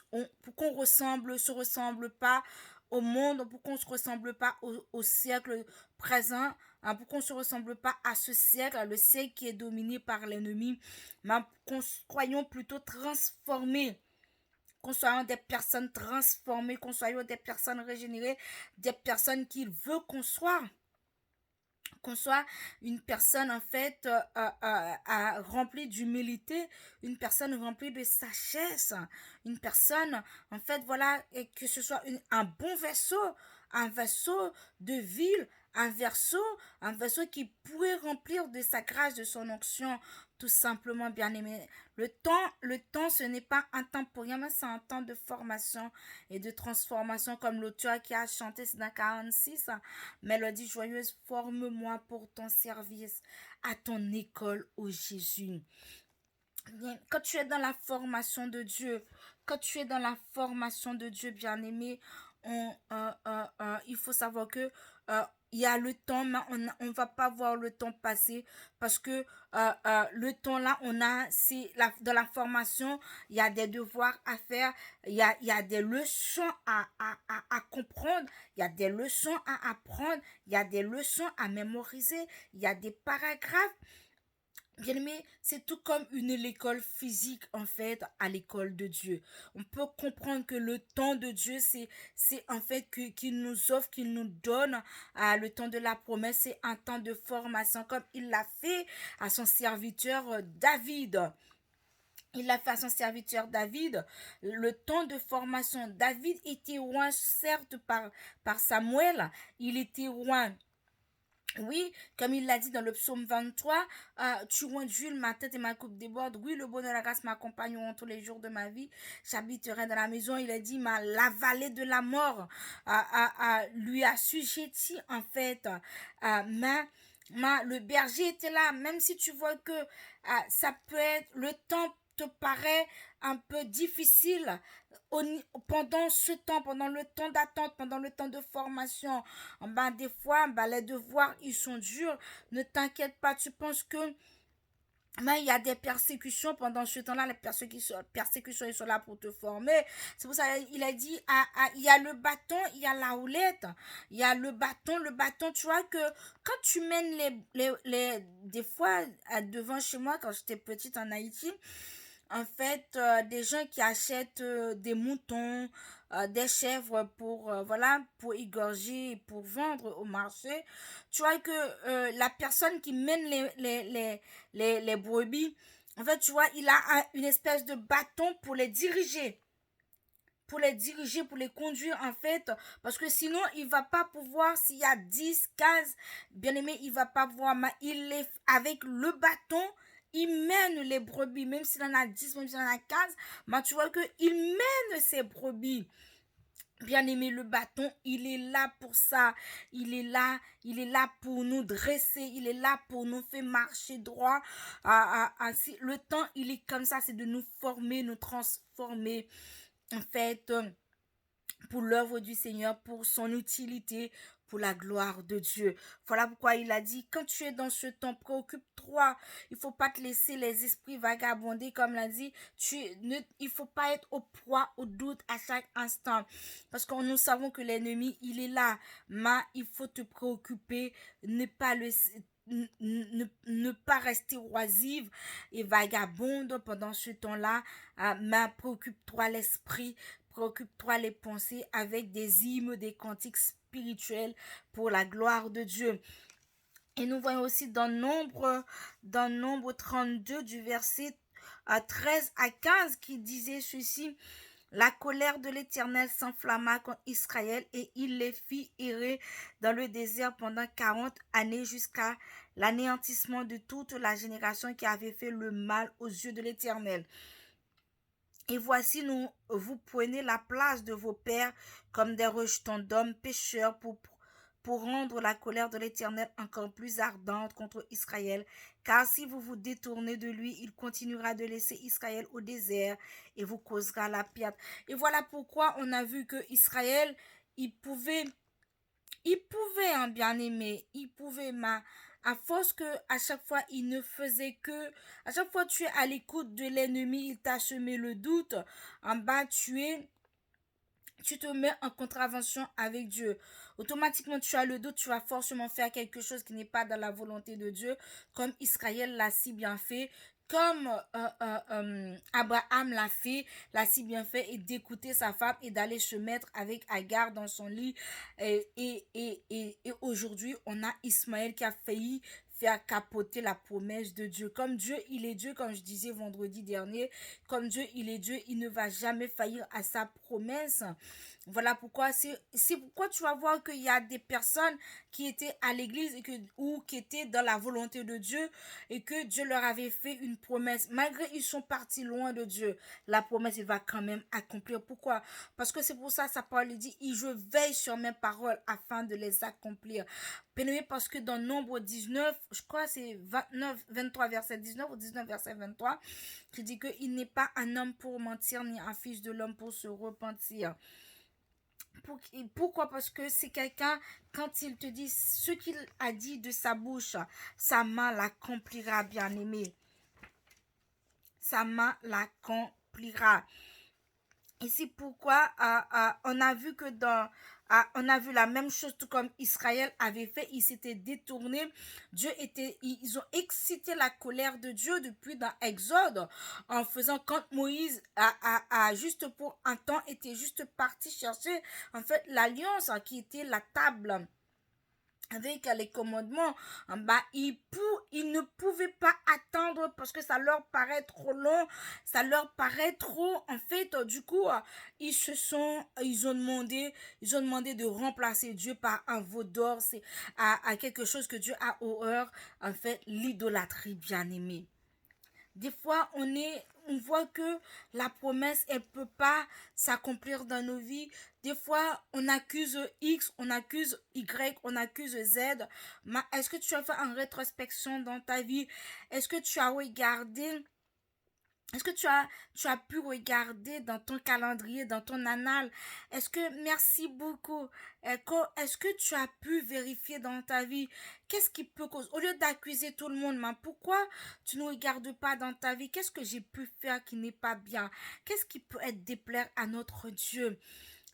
ressemble pas au monde, pour qu'on se ressemble pas au siècle présent, hein, pour qu'on se ressemble pas à ce siècle, le siècle qui est dominé par l'ennemi, mais qu'on soyons plutôt transformés, qu'on soit des personnes transformées, qu'on soit des personnes régénérées, des personnes qu'il veut qu'on soit une personne en fait remplie d'humilité, une personne remplie de sagesse, une personne en fait voilà, et que ce soit un bon vaisseau, un vaisseau de ville, un vaisseau qui pourrait remplir de sa grâce, de son onction, tout simplement, bien aimé. Le temps, ce n'est pas un temps pour rien, mais c'est un temps de formation et de transformation, comme l'auteur qui a chanté, c'est dans 46, Mélodie joyeuse, forme-moi pour ton service à ton école, ô Jésus. Quand tu es dans la formation de Dieu, quand tu es dans la formation de Dieu, bien-aimé, il faut savoir que il y a le temps, mais on va pas voir le temps passer parce que le temps là, dans la formation, il y a des devoirs à faire, il y a des leçons à comprendre, il y a des leçons à apprendre, il y a des leçons à mémoriser, il y a des paragraphes. Bien aimé, c'est tout comme l'école physique en fait à l'école de Dieu. On peut comprendre que le temps de Dieu, c'est en fait qu'il nous offre, qu'il nous donne le temps de la promesse, c'est un temps de formation comme il l'a fait à son serviteur David. Il l'a fait à son serviteur David. Le temps de formation, David était loin certes par Samuel, il était loin. Oui, comme il l'a dit dans le psaume 23, tu ondules ma tête et ma coupe déborde. Oui, le bonheur et la grâce m'accompagneront tous les jours de ma vie. J'habiterai dans la maison. Il a dit, la vallée de la mort lui assujetti en fait. Le berger était là. Même si tu vois que ça peut être, le temps te paraît un peu difficile pendant ce temps, pendant le temps d'attente, pendant le temps de formation, des fois, les devoirs, ils sont durs. Ne t'inquiète pas, tu penses que mais il y a des persécutions pendant ce temps-là, les persécutions, ils sont là pour te former. C'est pour ça qu'il a dit, il y a le bâton, il y a la houlette, il y a le bâton, tu vois que quand tu mènes des fois, devant chez moi, quand j'étais petite en Haïti, en fait, des gens qui achètent des moutons, des chèvres voilà, pour égorger, pour vendre au marché. Tu vois que la personne qui mène les brebis, en fait, tu vois, il a une espèce de bâton pour les diriger. pour les diriger, pour les conduire en fait, parce que sinon il va pas pouvoir, s'il y a 10, 15, bien aimé, il va pas pouvoir, il est avec le bâton, il mène les brebis, même s'il en a 10, même s'il en a 15, mais tu vois que il mène ses brebis. Bien aimé, le bâton, il est là pour ça. Il est là pour nous dresser. Il est là pour nous faire marcher droit. Le temps, il est comme ça, c'est de nous former, nous transformer. En fait, pour l'œuvre du Seigneur, pour son utilité, pour la gloire de Dieu. Voilà pourquoi il a dit, quand tu es dans ce temps, préoccupe-toi. Il faut pas te laisser les esprits vagabonder, comme l'a dit. Il faut pas être au poids, au doute à chaque instant. Parce que nous savons que l'ennemi, il est là. Mais il faut te préoccuper, ne pas le ne pas rester oisive et vagabonde pendant ce temps-là, mais préoccupe-toi l'esprit, préoccupe-toi les pensées avec des hymnes, des cantiques spirituels pour la gloire de Dieu. Et nous voyons aussi dans Nombre 32 du verset 13 à 15 qui disait ceci: la colère de l'Éternel s'enflamma contre Israël et il les fit errer dans le désert pendant 40 années jusqu'à l'anéantissement de toute la génération qui avait fait le mal aux yeux de l'Éternel. Et voici, vous prenez la place de vos pères comme des rejetons d'hommes pécheurs pour rendre la colère de l'Éternel encore plus ardente contre Israël. Car si vous vous détournez de lui, il continuera de laisser Israël au désert et vous causera la perte. Et voilà pourquoi on a vu que Israël, il pouvait, hein, bien aimé, il pouvait, mais à force que à chaque fois il ne faisait que, à chaque fois tu es à l'écoute de l'ennemi, il t'a semé le doute, en bas tu te mets en contravention avec Dieu. Automatiquement, tu as le doute, tu vas forcément faire quelque chose qui n'est pas dans la volonté de Dieu, comme Israël l'a si bien fait, comme Abraham l'a si bien fait, et d'écouter sa femme et d'aller se mettre avec Agar dans son lit. Et aujourd'hui, on a Ismaël qui a failli faire capoter la promesse de Dieu. Comme Dieu, il est Dieu, comme je disais vendredi dernier, comme Dieu, il est Dieu, il ne va jamais faillir à sa promesse. Voilà pourquoi c'est pourquoi tu vas voir qu'il y a des personnes qui étaient à l'église ou qui étaient dans la volonté de Dieu et que Dieu leur avait fait une promesse. Malgré ils sont partis loin de Dieu, la promesse, il va quand même accomplir. Pourquoi? Parce que c'est pour ça sa parole dit, je veille sur mes paroles afin de les accomplir. Bien-aimé, parce que dans Nombre 19, je crois c'est 23 verset 19 ou 19 verset 23, qui dit qu'il n'est pas un homme pour mentir, ni un fils de l'homme pour se repentir. Pourquoi? Parce que c'est quelqu'un, quand il te dit ce qu'il a dit de sa bouche, sa main l'accomplira, bien aimé. Sa main l'accomplira. Et c'est pourquoi on a vu que on a vu la même chose, tout comme Israël avait fait, il s'était détourné. Ils ont excité la colère de Dieu depuis dans Exode, en faisant quand Moïse juste pour un temps était juste parti chercher en fait l'alliance qui était la table avec les commandements, ils ne pouvaient pas attendre parce que ça leur paraît trop long, ça leur paraît trop, en fait, du coup, ils ont demandé de remplacer Dieu par un veau d'or, c'est à quelque chose que Dieu a horreur, en fait, l'idolâtrie, bien aimée. Des fois, on voit que la promesse, elle peut pas s'accomplir dans nos vies. Des fois, on accuse X, on accuse Y, on accuse Z. Mais est-ce que tu as fait une rétrospection dans ta vie? Est-ce que tu as regardé est-ce que tu as pu regarder dans ton calendrier, dans ton annale? Merci beaucoup. Est-ce que tu as pu vérifier dans ta vie? Qu'est-ce qui peut causer? Au lieu d'accuser tout le monde, mais pourquoi tu ne regardes pas dans ta vie? Qu'est-ce que j'ai pu faire qui n'est pas bien? Qu'est-ce qui peut être déplaire à notre Dieu?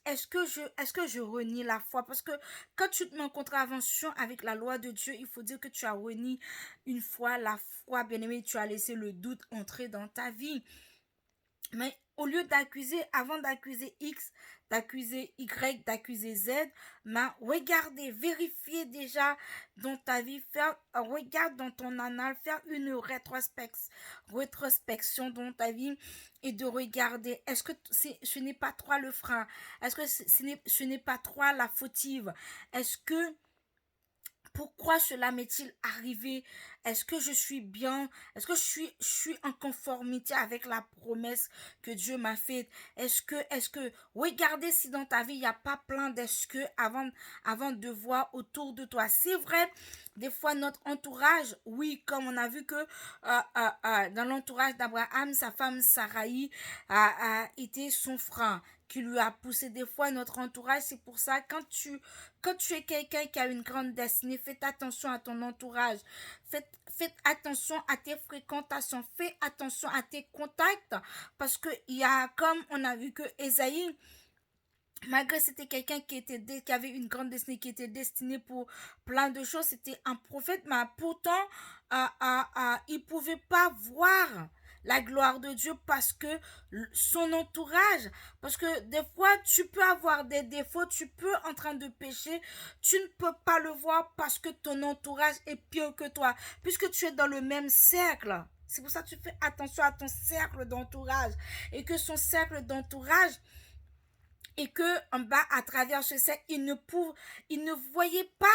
Est-ce que je renie la foi? Parce que quand tu te mets en contravention avec la loi de Dieu, il faut dire que tu as renié une fois la foi, bien-aimé, tu as laissé le doute entrer dans ta vie. Mais au lieu d'accuser, avant d'accuser X, d'accuser Y, d'accuser Z, mais regardez, vérifiez déjà dans ta vie, regarde dans ton annal, faire une rétrospection dans ta vie et de regarder, est-ce que ce n'est pas toi le frein? Est-ce que ce n'est pas toi la fautive? Est-ce que pourquoi cela m'est-il arrivé? Est-ce que je suis bien? Est-ce que je suis en conformité avec la promesse que Dieu m'a faite? Regardez si dans ta vie, il n'y a pas plein d'est-ce que avant de voir autour de toi. C'est vrai, des fois, notre entourage, oui, comme on a vu que dans l'entourage d'Abraham, sa femme Sarai a été son frein qui lui a poussé des fois notre entourage. C'est pour ça, quand tu es quelqu'un qui a une grande destinée, faites attention à ton entourage. Faites attention à tes fréquentations. Fais attention à tes contacts. Parce que il y a, comme on a vu que Ésaïe, malgré c'était quelqu'un qui avait une grande destinée, qui était destiné pour plein de choses, c'était un prophète, mais pourtant, il pouvait pas voir la gloire de Dieu parce que son entourage, parce que des fois tu peux avoir des défauts, tu peux en train de pécher, tu ne peux pas le voir parce que ton entourage est pire que toi, puisque tu es dans le même cercle. C'est pour ça que tu fais attention à ton cercle d'entourage et que son cercle d'entourage et que en bas à travers ce cercle il ne voyait pas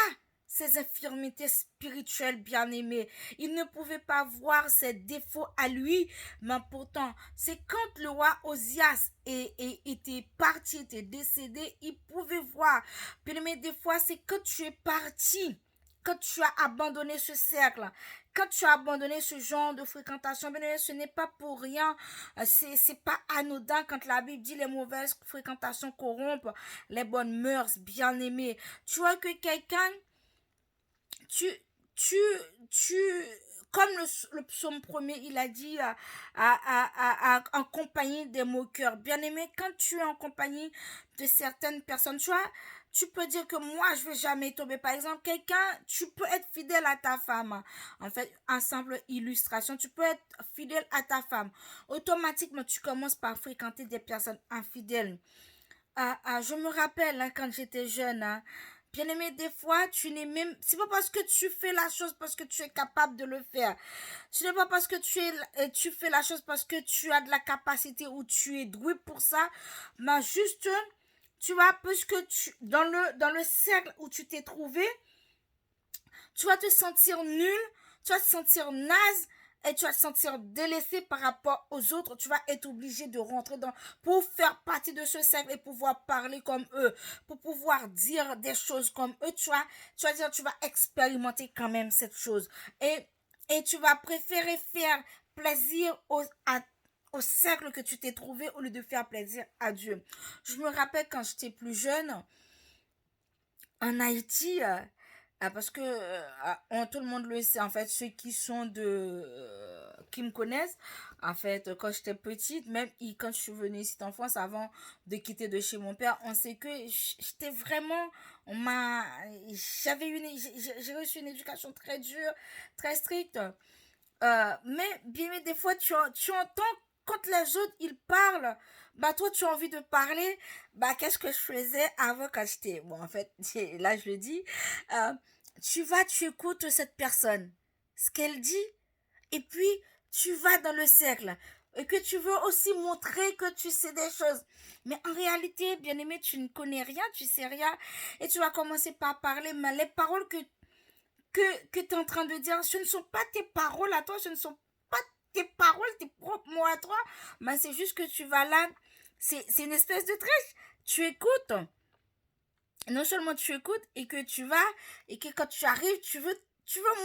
ses infirmités spirituelles bien-aimées. Il ne pouvait pas voir ses défauts à lui, mais pourtant, c'est quand le roi Osias était parti, était décédé, il pouvait voir. Puis, mais des fois, c'est quand tu es parti, quand tu as abandonné ce cercle, quand tu as abandonné ce genre de fréquentation, bien, ce n'est pas pour rien, c'est pas anodin quand la Bible dit les mauvaises fréquentations corrompent les bonnes mœurs, bien aimées. Tu vois que quelqu'un, tu, tu, tu, comme le psaume premier, il a dit en compagnie des moqueurs. Bien aimé, quand tu es en compagnie de certaines personnes, tu peux dire que moi, je ne vais jamais tomber. Par exemple, tu peux être fidèle à ta femme. En fait, en simple illustration, tu peux être fidèle à ta femme. Automatiquement, tu commences par fréquenter des personnes infidèles. Je me rappelle quand j'étais jeune, bien aimé, des fois, tu n'es même. C'est pas parce que tu fais la chose parce que tu es capable de le faire. Ce n'est pas parce que tu fais la chose parce que tu as de la capacité ou tu es doué pour ça, mais juste, tu vois, puisque dans le cercle où tu t'es trouvé, tu vas te sentir nul, tu vas te sentir naze, et tu vas te sentir délaissé par rapport aux autres. Tu vas être obligé de rentrer pour faire partie de ce cercle et pouvoir parler comme eux, pour pouvoir dire des choses comme eux. Tu vas expérimenter quand même cette chose. Et tu vas préférer faire plaisir au cercle que tu t'es trouvé au lieu de faire plaisir à Dieu. Je me rappelle quand j'étais plus jeune, en Haïti, parce que tout le monde le sait, en fait, ceux qui me connaissent, en fait, quand j'étais petite, même quand je suis venue ici en France, avant de quitter de chez mon père, on sait que j'étais vraiment, j'ai reçu une éducation très dure, très stricte. Mais bien, mais des fois, tu entends quand les autres, ils parlent, bah toi, tu as envie de parler, bah qu'est-ce que je faisais avant quand j'étais... Bon, en fait, là, je le dis, euh, tu écoutes cette personne, ce qu'elle dit, et puis tu vas dans le cercle, et que tu veux aussi montrer que tu sais des choses. Mais en réalité, bien aimé, tu ne connais rien, tu sais rien, et tu vas commencer par parler, mais les paroles que tu es en train de dire, ce ne sont pas tes paroles à toi, ce ne sont pas tes paroles, tes propres mots à toi, mais c'est juste que tu vas là, c'est une espèce de triche. Tu écoutes, non seulement tu écoutes et que tu vas, et que quand tu arrives, tu veux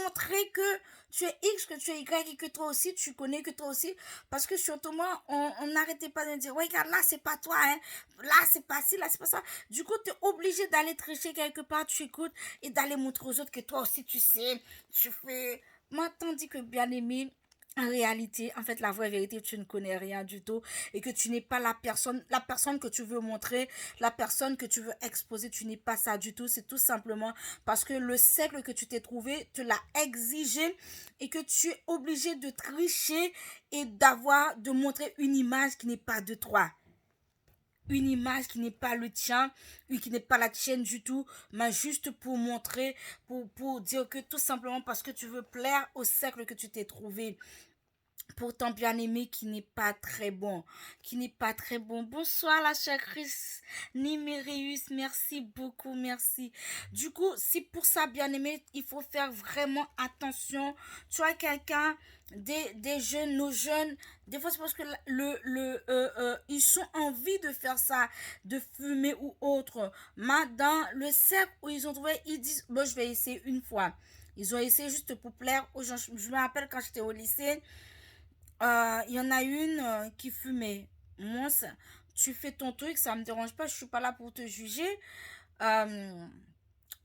montrer que tu es X, que tu es Y et que toi aussi tu connais, que toi aussi, parce que surtout moi, on n'arrêtait pas de dire, ouais, regarde, là c'est pas toi, hein, là c'est pas ci, là c'est pas ça. Du coup, tu es obligé d'aller tricher quelque part, tu écoutes et d'aller montrer aux autres que toi aussi tu sais, tu fais. Moi, tandis que bien aimé, en réalité, en fait, la vraie vérité, tu ne connais rien du tout et que tu n'es pas la personne que tu veux montrer, la personne que tu veux exposer, tu n'es pas ça du tout. C'est tout simplement parce que le cercle que tu t'es trouvé te l'a exigé et que tu es obligé de tricher et de montrer une image qui n'est pas de toi. Une image qui n'est pas le tien, qui n'est pas la tienne du tout, mais juste pour montrer, pour dire que tout simplement parce que tu veux plaire au cercle que tu t'es trouvé. Pourtant bien-aimé qui n'est pas très bon, qui n'est pas très bon. Bonsoir la chère Chris Nimérius, merci beaucoup, merci. Du coup, c'est pour ça bien-aimé, il faut faire vraiment attention. Tu as quelqu'un, des jeunes, nos jeunes, des fois c'est parce que ils sont envie de faire ça, de fumer ou autre. Mais dans le cercle où ils ont trouvé, ils disent, bon je vais essayer une fois. Ils ont essayé juste pour plaire aux gens. Je me rappelle quand j'étais au lycée, y en a une qui fumait. Moi, tu fais ton truc, ça me dérange pas, je suis pas là pour te juger. Euh,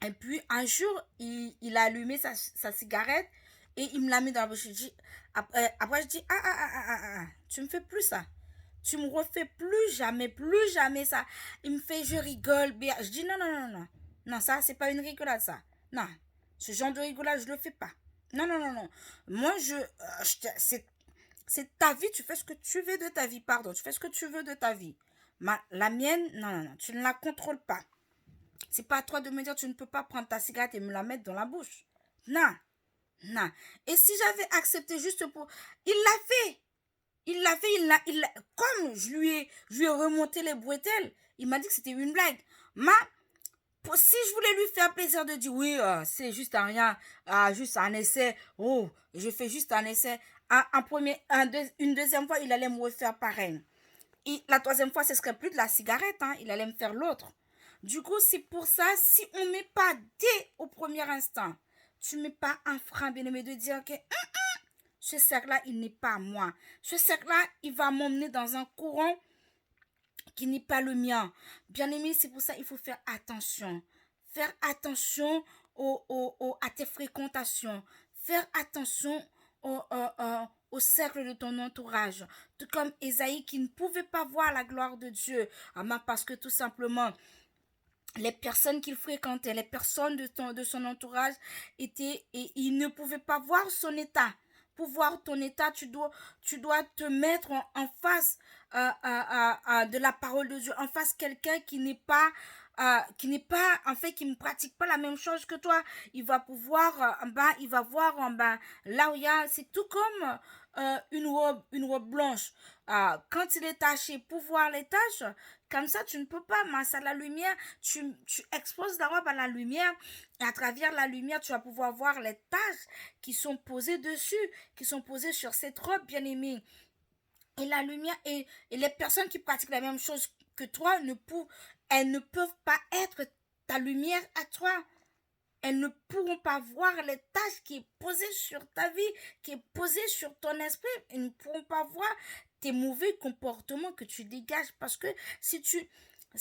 et puis un jour, il a allumé sa cigarette et il me l'a mis dans la bouche. Après, je dis, tu me fais plus ça. Tu me refais plus jamais ça. Il me fait, je rigole. Bien. Je dis, non, non, non, non. Non, ça, c'est pas une rigolade, ça. Non, ce genre de rigolade, je le fais pas. Non, non, non, non. Moi, c'est ta vie, tu fais ce que tu veux de ta vie, pardon, tu fais ce que tu veux de ta vie. La mienne, non, non, non, tu ne la contrôles pas. C'est pas à toi de me dire tu ne peux pas prendre ta cigarette et me la mettre dans la bouche. Non, non. Et si j'avais accepté juste pour... Il l'a fait. Comme je lui ai remonté les bretelles, il m'a dit que c'était une blague. Si je voulais lui faire plaisir de dire oui, c'est juste un rien, juste un essai, oh, je fais juste un essai, une deuxième fois, il allait me refaire pareil. Et la troisième fois, ce serait plus de la cigarette, hein, il allait me faire l'autre. Du coup, c'est pour ça, si on ne met pas dès au premier instant, tu ne mets pas un frein bien aimé de dire que ce cercle-là, il n'est pas à moi. Ce cercle-là, il va m'emmener dans un courant qui n'est pas le mien. Bien aimé, c'est pour ça qu'il faut faire attention. Faire attention à tes fréquentations. Faire attention au cercle de ton entourage. Tout comme Ésaïe qui ne pouvait pas voir la gloire de Dieu. Parce que tout simplement, les personnes qu'il fréquentait, les personnes de son entourage étaient, et il ne pouvait pas voir son état. Pour voir ton état, tu dois te mettre en face de la parole de Dieu, en face quelqu'un en fait, qui ne pratique pas la même chose que toi. Il va pouvoir, il va voir en bas, là où il y a, c'est tout comme une robe blanche. Quand il est taché, pour voir les taches, comme ça, tu ne peux pas, mais à la lumière, tu exposes la robe à la lumière, et à travers la lumière, tu vas pouvoir voir les taches qui sont posées dessus, qui sont posées sur cette robe bien-aimée. Et la lumière, et les personnes qui pratiquent la même chose que toi, elles ne peuvent pas être ta lumière à toi. Elles ne pourront pas voir les tâches qui est posée sur ta vie, qui est posée sur ton esprit. Elles ne pourront pas voir tes mauvais comportements que tu dégages. Parce que ce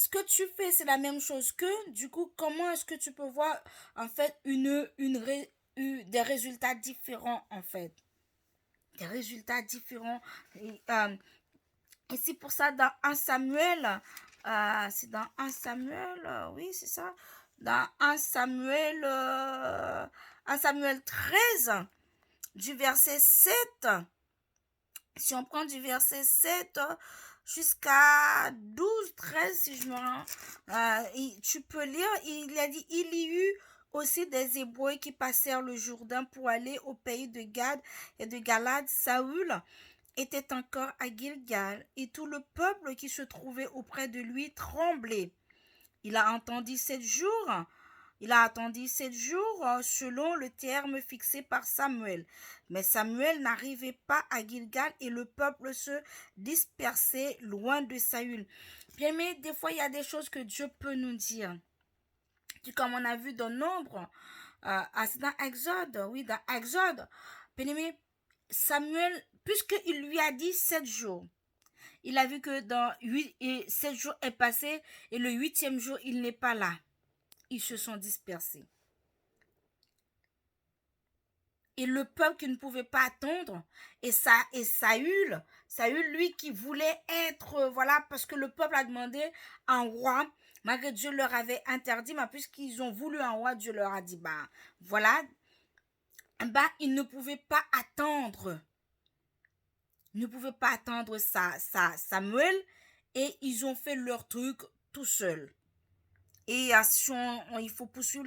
que tu fais, c'est la même chose que, du coup, comment est-ce que tu peux voir, en fait, des résultats différents, en fait. Des résultats différents. Et c'est pour ça, dans 1 Samuel, c'est dans 1 Samuel, oui, c'est ça. Dans 1 Samuel, 1 Samuel 13, du verset 7. Si on prend du verset 7 jusqu'à 12, 13, si je me rends, tu peux lire, il a dit, il y eut aussi des Hébreux qui passèrent le Jourdain pour aller au pays de Gad et de Galad. Saül était encore à Gilgal, et tout le peuple qui se trouvait auprès de lui tremblait. Il a attendu 7 jours. Il a attendu 7 jours selon le terme fixé par Samuel. Mais Samuel n'arrivait pas à Gilgal et le peuple se dispersait loin de Saül. Bien, mais des fois, il y a des choses que Dieu peut nous dire. Comme on a vu dans Nombre, c'est dans Exode, oui, dans Exode. Bien aimé, Samuel, puisqu'il lui a dit 7 jours, il a vu que dans 7 jours est passé et le 8e jour, il n'est pas là. Ils se sont dispersés. et le peuple qui ne pouvait pas attendre, et Saül, lui qui voulait être, voilà, parce que le peuple a demandé un roi, malgré Dieu leur avait interdit, mais puisqu'ils ont voulu un roi, Dieu leur a dit, bah, voilà, bah, ils ne pouvaient pas attendre. Ils ne pouvaient pas attendre Samuel, et ils ont fait leur truc tout seuls. Et il faut poursuivre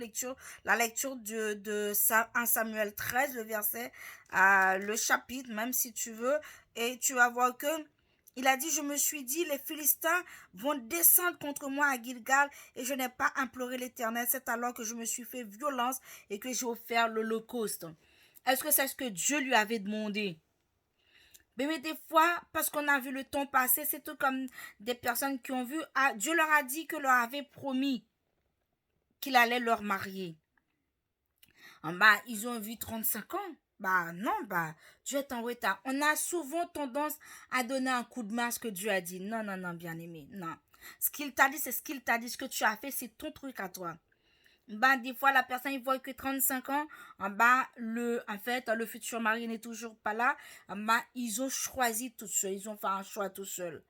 la lecture de 1 Samuel 13, le verset, le chapitre, même si tu veux, et tu vas voir que il a dit, je me suis dit, les Philistins vont descendre contre moi à Gilgal, et je n'ai pas imploré l'Éternel. C'est alors que je me suis fait violence et que j'ai offert l'holocauste. Est-ce que c'est ce que Dieu lui avait demandé? Mais des fois, parce qu'on a vu le temps passer, c'est tout comme des personnes qui ont vu, Dieu leur a dit que leur avait promis qu'il allait leur marier. Bah, ils ont vu 35 ans. Bah non, bah, Dieu est en retard. On a souvent tendance à donner un coup de main à ce que Dieu a dit. Non, non, non, bien aimé, non. Ce qu'il t'a dit, c'est ce qu'il t'a dit. Ce que tu as fait, c'est ton truc à toi. Bah, des fois, la personne, il voit que 35 ans, bah, en fait, le futur mari n'est toujours pas là. Bah, ils ont choisi tout seul. Ils ont fait un choix tout seul.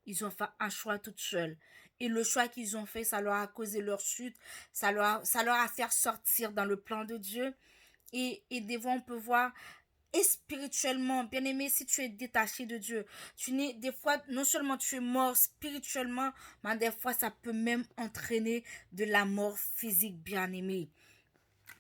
Ils ont fait un choix tout seuls. Et le choix qu'ils ont fait, ça leur a causé leur chute. Ça leur a fait sortir dans le plan de Dieu. Et des fois, on peut voir, et spirituellement, bien aimé, si tu es détaché de Dieu, des fois, non seulement tu es mort spirituellement, mais des fois, ça peut même entraîner de la mort physique, bien aimé.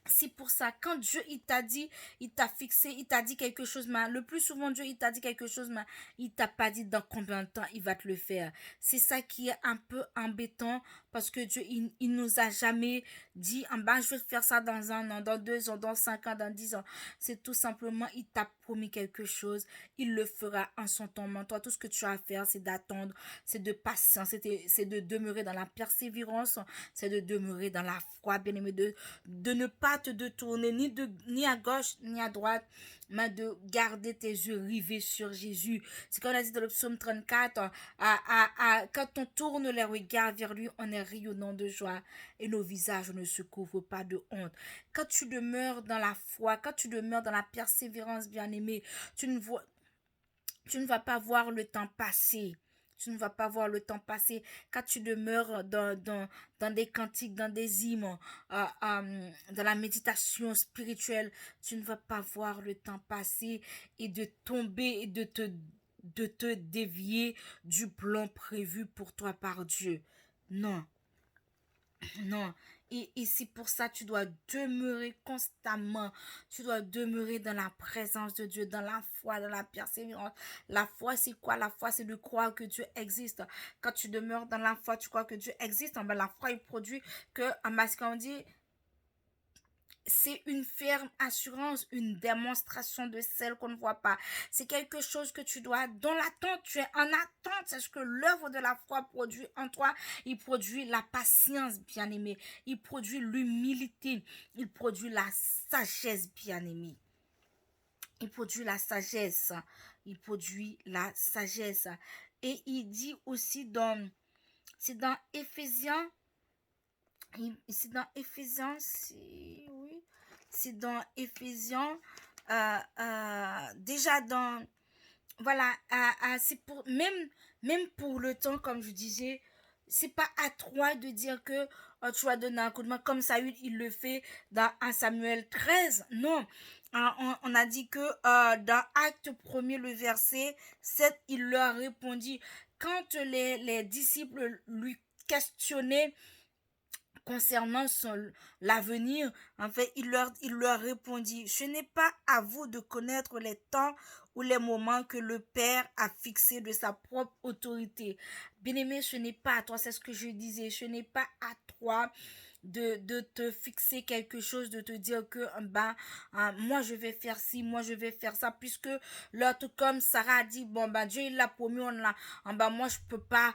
C'est pour ça, quand Dieu, il t'a dit, il t'a fixé, il t'a dit quelque chose, mais le plus souvent, Dieu, il t'a dit quelque chose, mais il t'a pas dit dans combien de temps il va te le faire. C'est ça qui est un peu embêtant, parce que Dieu, il nous a jamais dit, bah, je vais faire ça dans 1 an, dans 2 ans, dans 5 ans, dans 10 ans. C'est tout simplement, il t'a promis quelque chose, il le fera en son temps. Toi, tout ce que tu as à faire, c'est d'attendre, c'est de patience, c'est de demeurer dans la persévérance, c'est de demeurer dans la foi, bien aimé, de ne pas te détourner ni à gauche ni à droite, mais de garder tes yeux rivés sur Jésus. C'est comme on a dit dans le psaume 34, quand on tourne les regards vers lui, on est rayonnant de joie et nos visages ne se couvrent pas de honte. Quand tu demeures dans la foi, quand tu demeures dans la persévérance, bien-aimé, tu ne vas pas voir le temps passer. Tu ne vas pas voir le temps passer quand tu demeures dans des cantiques, dans des hymnes, dans la méditation spirituelle. Tu ne vas pas voir le temps passer et de tomber et de te dévier du plan prévu pour toi par Dieu. Non, non. Et c'est pour ça que tu dois demeurer constamment. Tu dois demeurer dans la présence de Dieu, dans la foi, dans la persévérance. La foi, c'est quoi? La foi, c'est de croire que Dieu existe. Quand tu demeures dans la foi, tu crois que Dieu existe. Ben, la foi, il produit que, en masculin, on dit, c'est une ferme assurance, une démonstration de celle qu'on ne voit pas. C'est quelque chose que tu dois, dans l'attente, tu es en attente. C'est ce que l'œuvre de la foi produit en toi. Il produit la patience, bien-aimé. Il produit l'humilité. Il produit la sagesse, bien-aimé. Il produit la sagesse. Il produit la sagesse. Et il dit aussi c'est dans Éphésiens, oui, c'est dans Éphésiens, déjà dans, voilà, c'est pour, même pour le temps, comme je disais, c'est pas à toi de dire que tu vas donner un coup de main, comme Saül, il le fait dans 1 Samuel 13, non. On a dit que dans Acte 1er, le verset 7, il leur répondit, quand les disciples lui questionnaient concernant l'avenir, en fait, il leur répondit, ce n'est pas à vous de connaître les temps ou les moments que le Père a fixés de sa propre autorité. Bien-aimé, ce n'est pas à toi, c'est ce que je disais, ce n'est pas à toi de te fixer quelque chose, de te dire que moi je vais faire ci, moi je vais faire ça, puisque l'autre, comme Sarah a dit, bon Dieu il l'a promis, on l'a, moi je peux pas,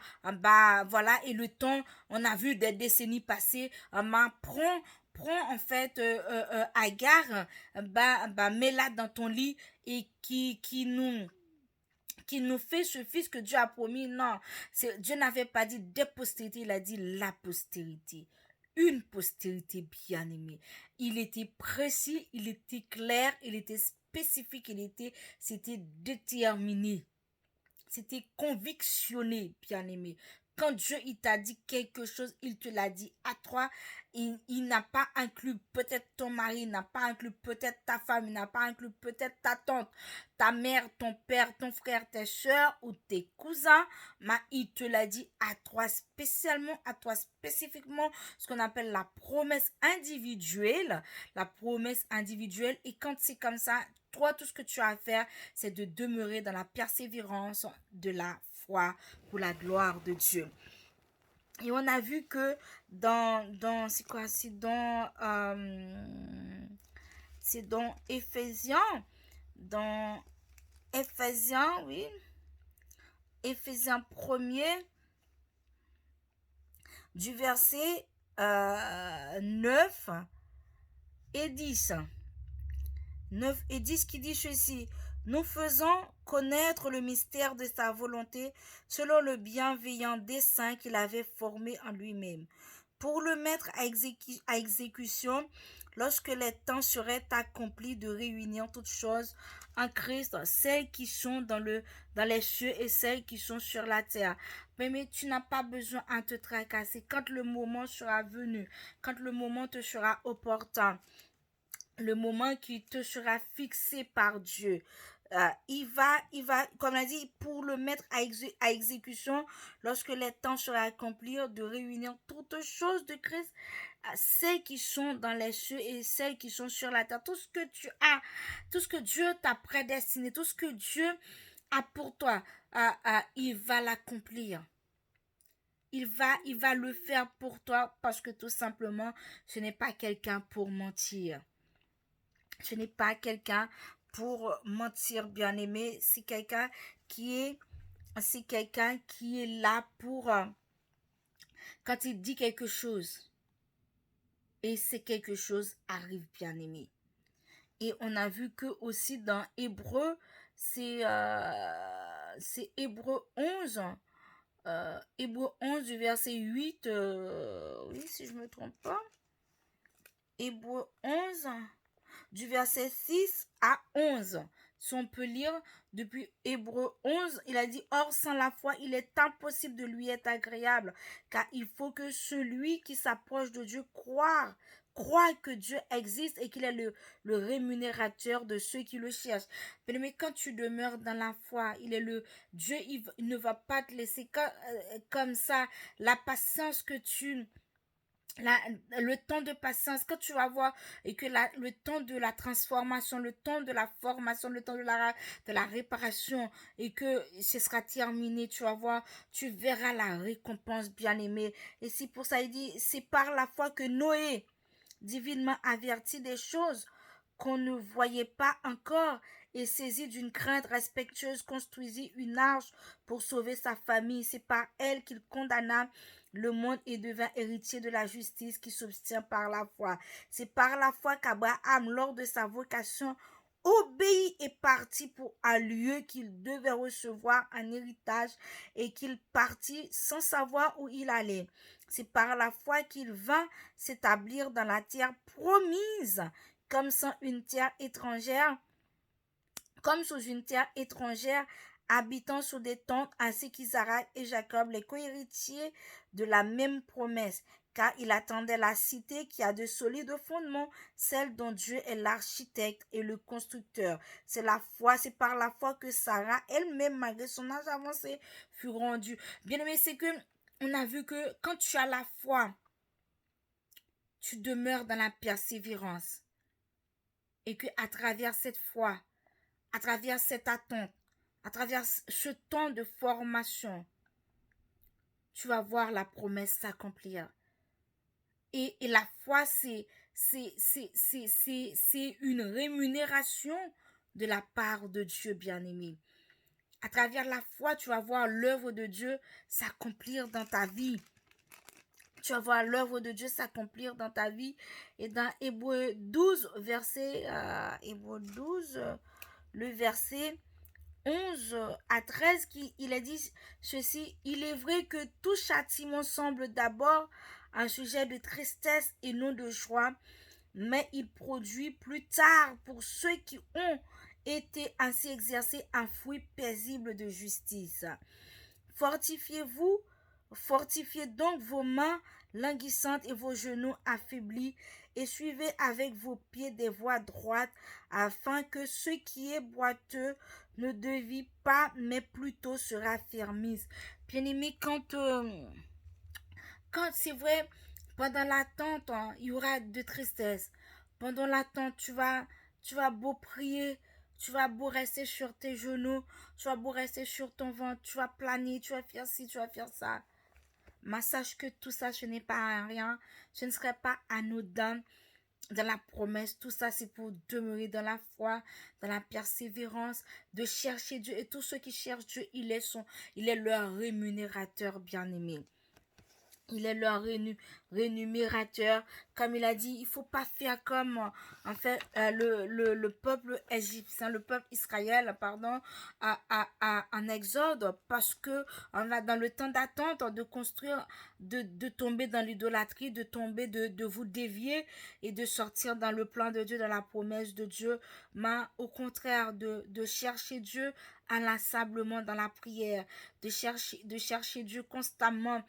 voilà, et le temps, on a vu des décennies passer, prends en fait Agar, mets-la dans ton lit et qui nous fait ce fils que Dieu a promis. Non, Dieu n'avait pas dit des postérités, il a dit la postérité. une postérité bien-aimée. Il était précis, il était clair, il était spécifique, c'était déterminé. C'était convictionné, bien-aimé. Quand Dieu il t'a dit quelque chose, il te l'a dit à toi. Il n'a pas inclus peut-être ton mari, il n'a pas inclus peut-être ta femme, il n'a pas inclus peut-être ta tante, ta mère, ton père, ton frère, tes soeurs ou tes cousins. Mais il te l'a dit à toi spécialement, à toi spécifiquement, ce qu'on appelle la promesse individuelle. La promesse individuelle. Et quand c'est comme ça, toi, tout ce que tu as à faire, c'est de demeurer dans la persévérance de la foi pour la gloire de Dieu. Et on a vu que c'est quoi? C'est dans Éphésiens. Dans Éphésiens, oui. Éphésiens 1er, du verset 9 et 10. 9 et 10 qui dit ceci: nous faisons connaître le mystère de sa volonté selon le bienveillant dessein qu'il avait formé en lui-même, pour le mettre à exécution lorsque les temps seraient accomplis de réunir toutes choses en Christ, celles qui sont dans les cieux et celles qui sont sur la terre. Mais tu n'as pas besoin à te tracasser quand le moment sera venu, quand le moment te sera opportun, le moment qui te sera fixé par Dieu. Il va, comme on a dit, pour le mettre à exécution lorsque les temps seront accomplis, de réunir toutes choses de Christ, celles qui sont dans les cieux et celles qui sont sur la terre. Tout ce que tu as, tout ce que Dieu t'a prédestiné, tout ce que Dieu a pour toi, il va l'accomplir. Il va le faire pour toi parce que tout simplement, ce n'est pas quelqu'un pour mentir. Ce n'est pas quelqu'un pour mentir, bien-aimé. C'est quelqu'un qui est là pour quand il dit quelque chose et c'est quelque chose arrive, bien-aimé. Et on a vu que aussi dans Hébreu, c'est Hébreu 11. Hébreu 11 du verset 8. Oui, si je ne me trompe pas. Hébreu 11. Du verset 6 à 11. Si on peut lire depuis Hébreu 11, il a dit: or sans la foi, il est impossible de lui être agréable, car il faut que celui qui s'approche de Dieu croit que Dieu existe et qu'il est le rémunérateur de ceux qui le cherchent. Mais quand tu demeures dans la foi, il est le Dieu, il ne va pas te laisser comme ça. La patience que le temps de patience, quand tu vas voir et que le temps de la transformation, le temps de la formation, le temps de la réparation et que ce sera terminé, tu vas voir, tu verras la récompense, bien-aimé. Et c'est pour ça il dit: c'est par la foi que Noé, divinement averti des choses qu'on ne voyait pas encore, et saisi d'une crainte respectueuse, construisit une arche pour sauver sa famille. C'est par elle qu'il condamna le monde et devint héritier de la justice qui s'obtient par la foi. C'est par la foi qu'Abraham, lors de sa vocation, obéit et partit pour un lieu qu'il devait recevoir en héritage, et qu'il partit sans savoir où il allait. C'est par la foi qu'il vint s'établir dans la terre promise, comme sous une terre étrangère, habitant sous des tentes, ainsi qu'Isaac et Jacob, les cohéritiers de la même promesse, car il attendait la cité qui a de solides fondements, celle dont Dieu est l'architecte et le constructeur. C'est par la foi que Sarah elle-même, malgré son âge avancé, fut rendue. Bien aimé, c'est que on a vu que quand tu as la foi, tu demeures dans la persévérance, et que à travers cette foi, à travers cette attente, à travers ce temps de formation, tu vas voir la promesse s'accomplir. Et la foi, c'est une rémunération de la part de Dieu, bien-aimé. À travers la foi, tu vas voir l'œuvre de Dieu s'accomplir dans ta vie. Tu vas voir l'œuvre de Dieu s'accomplir dans ta vie. Et dans Hébreu 12, le verset 11 à 13, il a dit ceci: il est vrai que tout châtiment semble d'abord un sujet de tristesse et non de joie, mais il produit plus tard pour ceux qui ont été ainsi exercés un fruit paisible de justice. Fortifiez-vous, fortifiez donc vos mains languissantes et vos genoux affaiblis, et suivez avec vos pieds des voies droites, afin que ce qui est boiteux ne dévie pas, mais plutôt se raffermisse. Bien-aimé, quand c'est vrai, pendant l'attente, hein, il y aura de tristesse. Pendant l'attente, tu vas beau prier, tu vas beau rester sur tes genoux, tu vas beau rester sur ton ventre, tu vas planer, tu vas faire ci, tu vas faire ça. Mais sache que tout ça, ce n'est pas rien, ce ne serait pas anodin dans la promesse. Tout ça, c'est pour demeurer dans la foi, dans la persévérance, de chercher Dieu. Et tous ceux qui cherchent Dieu, il est leur rémunérateur bien-aimé. Il est leur rémunérateur. Comme il a dit, il ne faut pas faire comme en fait le peuple égyptien, le peuple Israël, pardon, en Exode, parce que on a dans le temps d'attente de construire, de tomber dans l'idolâtrie, de tomber, de vous dévier et de sortir dans le plan de Dieu, dans la promesse de Dieu, mais au contraire de chercher Dieu inlassablement dans la prière, de chercher Dieu constamment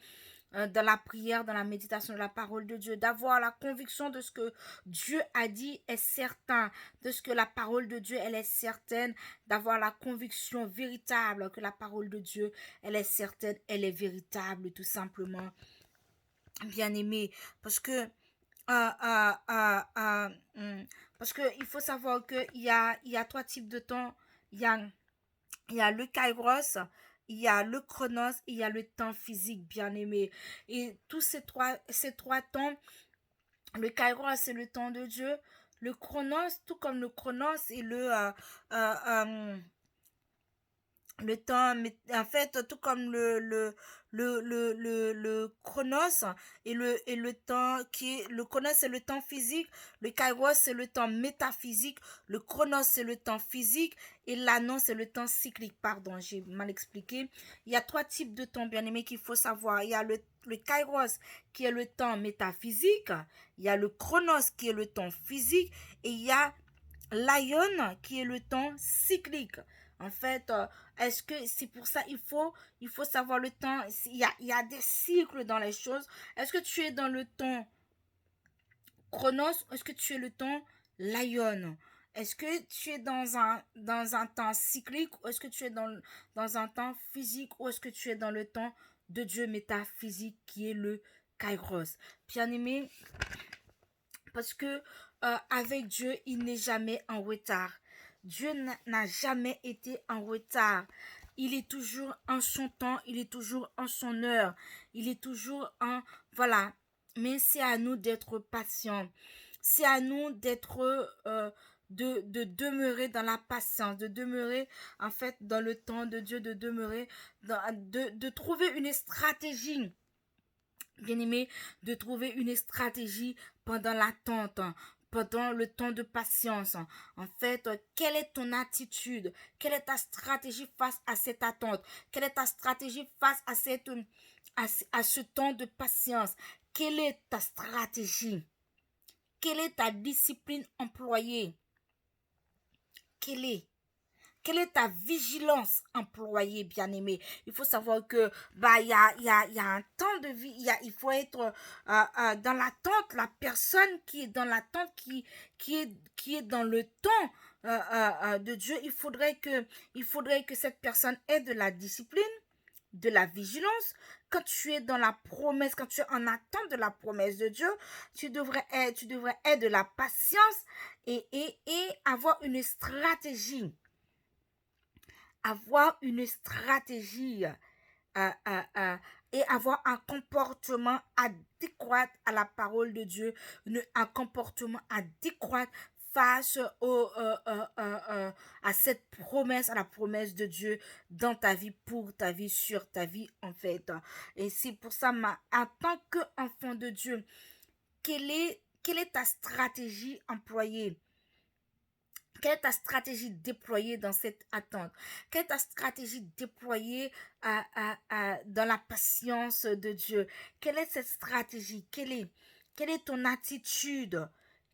dans la prière, dans la méditation de la parole de Dieu, d'avoir la conviction de ce que Dieu a dit est certain, de ce que la parole de Dieu, elle est certaine, d'avoir la conviction véritable que la parole de Dieu, elle est certaine, elle est véritable, tout simplement, bien aimé, parce que parce que il faut savoir que il y a trois types de temps. Il y a il y a le kairos, il y a le chronos, il y a le temps physique, bien aimé. Et tous ces trois temps, le kairos, c'est le temps de Dieu. Le chronos, tout comme le chronos et euh, euh, le temps, mais en fait, tout comme le chronos et le temps qui est, le chronos c'est le temps physique, le kairos c'est le temps métaphysique, le chronos c'est le temps physique et l'annon c'est le temps cyclique. Pardon, j'ai mal expliqué. Il y a trois types de temps, bien aimé, qu'il faut savoir. Il y a le kairos qui est le temps métaphysique, il y a le chronos qui est le temps physique et il y a l'aion qui est le temps cyclique. En fait, est-ce que c'est pour ça il faut savoir le temps. Il y a des cycles dans les choses. Est-ce que tu es dans le temps chronos ou est-ce que tu es le temps lion? Est-ce que tu es dans un temps cyclique ou est-ce que tu es dans un temps physique ou est-ce que tu es dans le temps de Dieu métaphysique qui est le kairos? Bien aimé, parce que avec Dieu, il n'est jamais en retard. Dieu n'a jamais été en retard. Il est toujours en son temps, il est toujours en son heure, il est toujours en... Voilà. Mais c'est à nous d'être patients. C'est à nous d'être... de demeurer dans la patience, de demeurer en fait dans le temps de Dieu, de demeurer, de trouver une stratégie bien aimé, de trouver une stratégie pendant l'attente, pendant le temps de patience. En fait, quelle est ton attitude? Quelle est ta stratégie face à cette attente? Quelle est ta stratégie face à à ce temps de patience? Quelle est ta stratégie? Quelle est ta discipline employée? Quelle est? Quelle est ta vigilance employée, bien-aimé? Il faut savoir que bah il y a un temps de vie, il faut être dans l'attente. La personne qui est dans l'attente, qui est dans le temps de Dieu, il faudrait que cette personne ait de la discipline, de la vigilance. Quand tu es dans la promesse, quand tu es en attente de la promesse de Dieu, tu devrais être de la patience et avoir une stratégie, avoir une stratégie et avoir un comportement adéquat à la parole de Dieu, un comportement adéquat face à cette promesse, à la promesse de Dieu dans ta vie, pour ta vie, sur ta vie en fait. Et c'est pour ça, en tant qu'enfant de Dieu, quelle est ta stratégie employée? Quelle est ta stratégie déployée dans cette attente? Quelle est ta stratégie déployée dans la patience de Dieu? Quelle est cette stratégie? Quelle est ton attitude?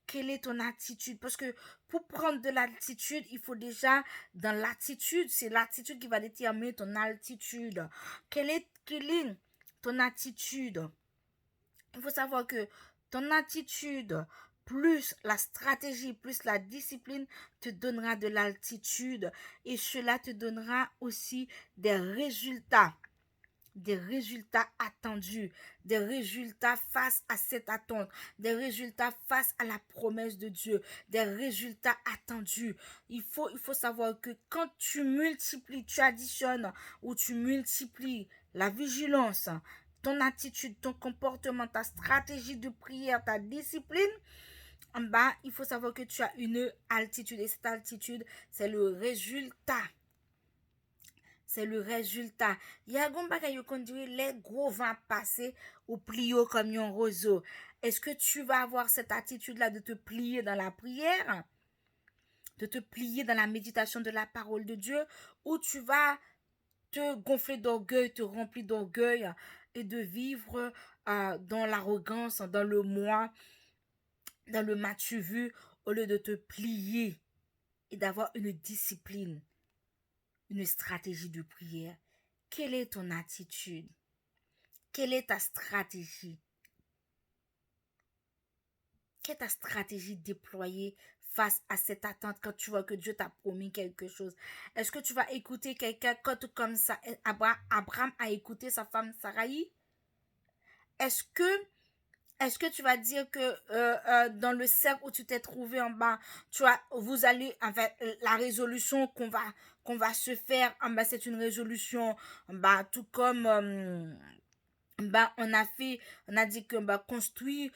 Quelle est ton attitude? Parce que pour prendre de l'altitude, il faut déjà, dans l'attitude, c'est l'attitude qui va déterminer ton altitude. Quelle est ton attitude? Il faut savoir que ton attitude plus la stratégie, plus la discipline te donnera de l'altitude et cela te donnera aussi des résultats attendus, des résultats face à cette attente, des résultats face à la promesse de Dieu, des résultats attendus. Il faut savoir que quand tu multiplies, tu additionnes ou tu multiplies la vigilance, ton attitude, ton comportement, ta stratégie de prière, ta discipline, en bas, il faut savoir que tu as une altitude et cette altitude, c'est le résultat. C'est le résultat. Il y a un bagay yo kon dire les gros vents passer ou plier comme un roseau. Est-ce que tu vas avoir cette attitude-là de te plier dans la prière, de te plier dans la méditation de la parole de Dieu, ou tu vas te gonfler d'orgueil, te remplir d'orgueil et de vivre dans l'arrogance, dans le moi, dans le m'as-tu vu, au lieu de te plier et d'avoir une discipline, une stratégie de prière. Quelle est ton attitude? Quelle est ta stratégie? Quelle est ta stratégie déployée face à cette attente quand tu vois que Dieu t'a promis quelque chose? Est-ce que tu vas écouter quelqu'un comme ça? Abraham a écouté sa femme Sarai? Est-ce que tu vas dire que dans le cercle où tu t'es trouvé en bas, vous allez, enfin, la résolution qu'on va se faire, en bas, c'est une résolution, bah, tout comme, bah, on a dit que bah, construire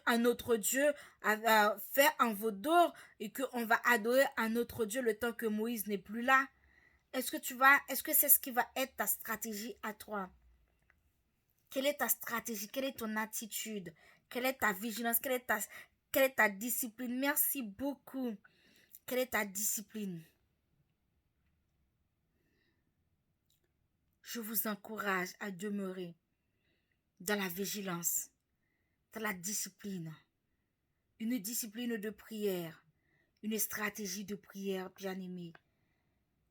un autre Dieu, faire un veau d'or et qu'on va adorer un autre Dieu le temps que Moïse n'est plus là. Est-ce que c'est ce qui va être ta stratégie à toi? Quelle est ta stratégie? Quelle est ton attitude? Quelle est ta vigilance? Quelle est ta discipline? Merci beaucoup. Quelle est ta discipline? Je vous encourage à demeurer dans la vigilance, dans la discipline. Une discipline de prière, une stratégie de prière, bien aimé.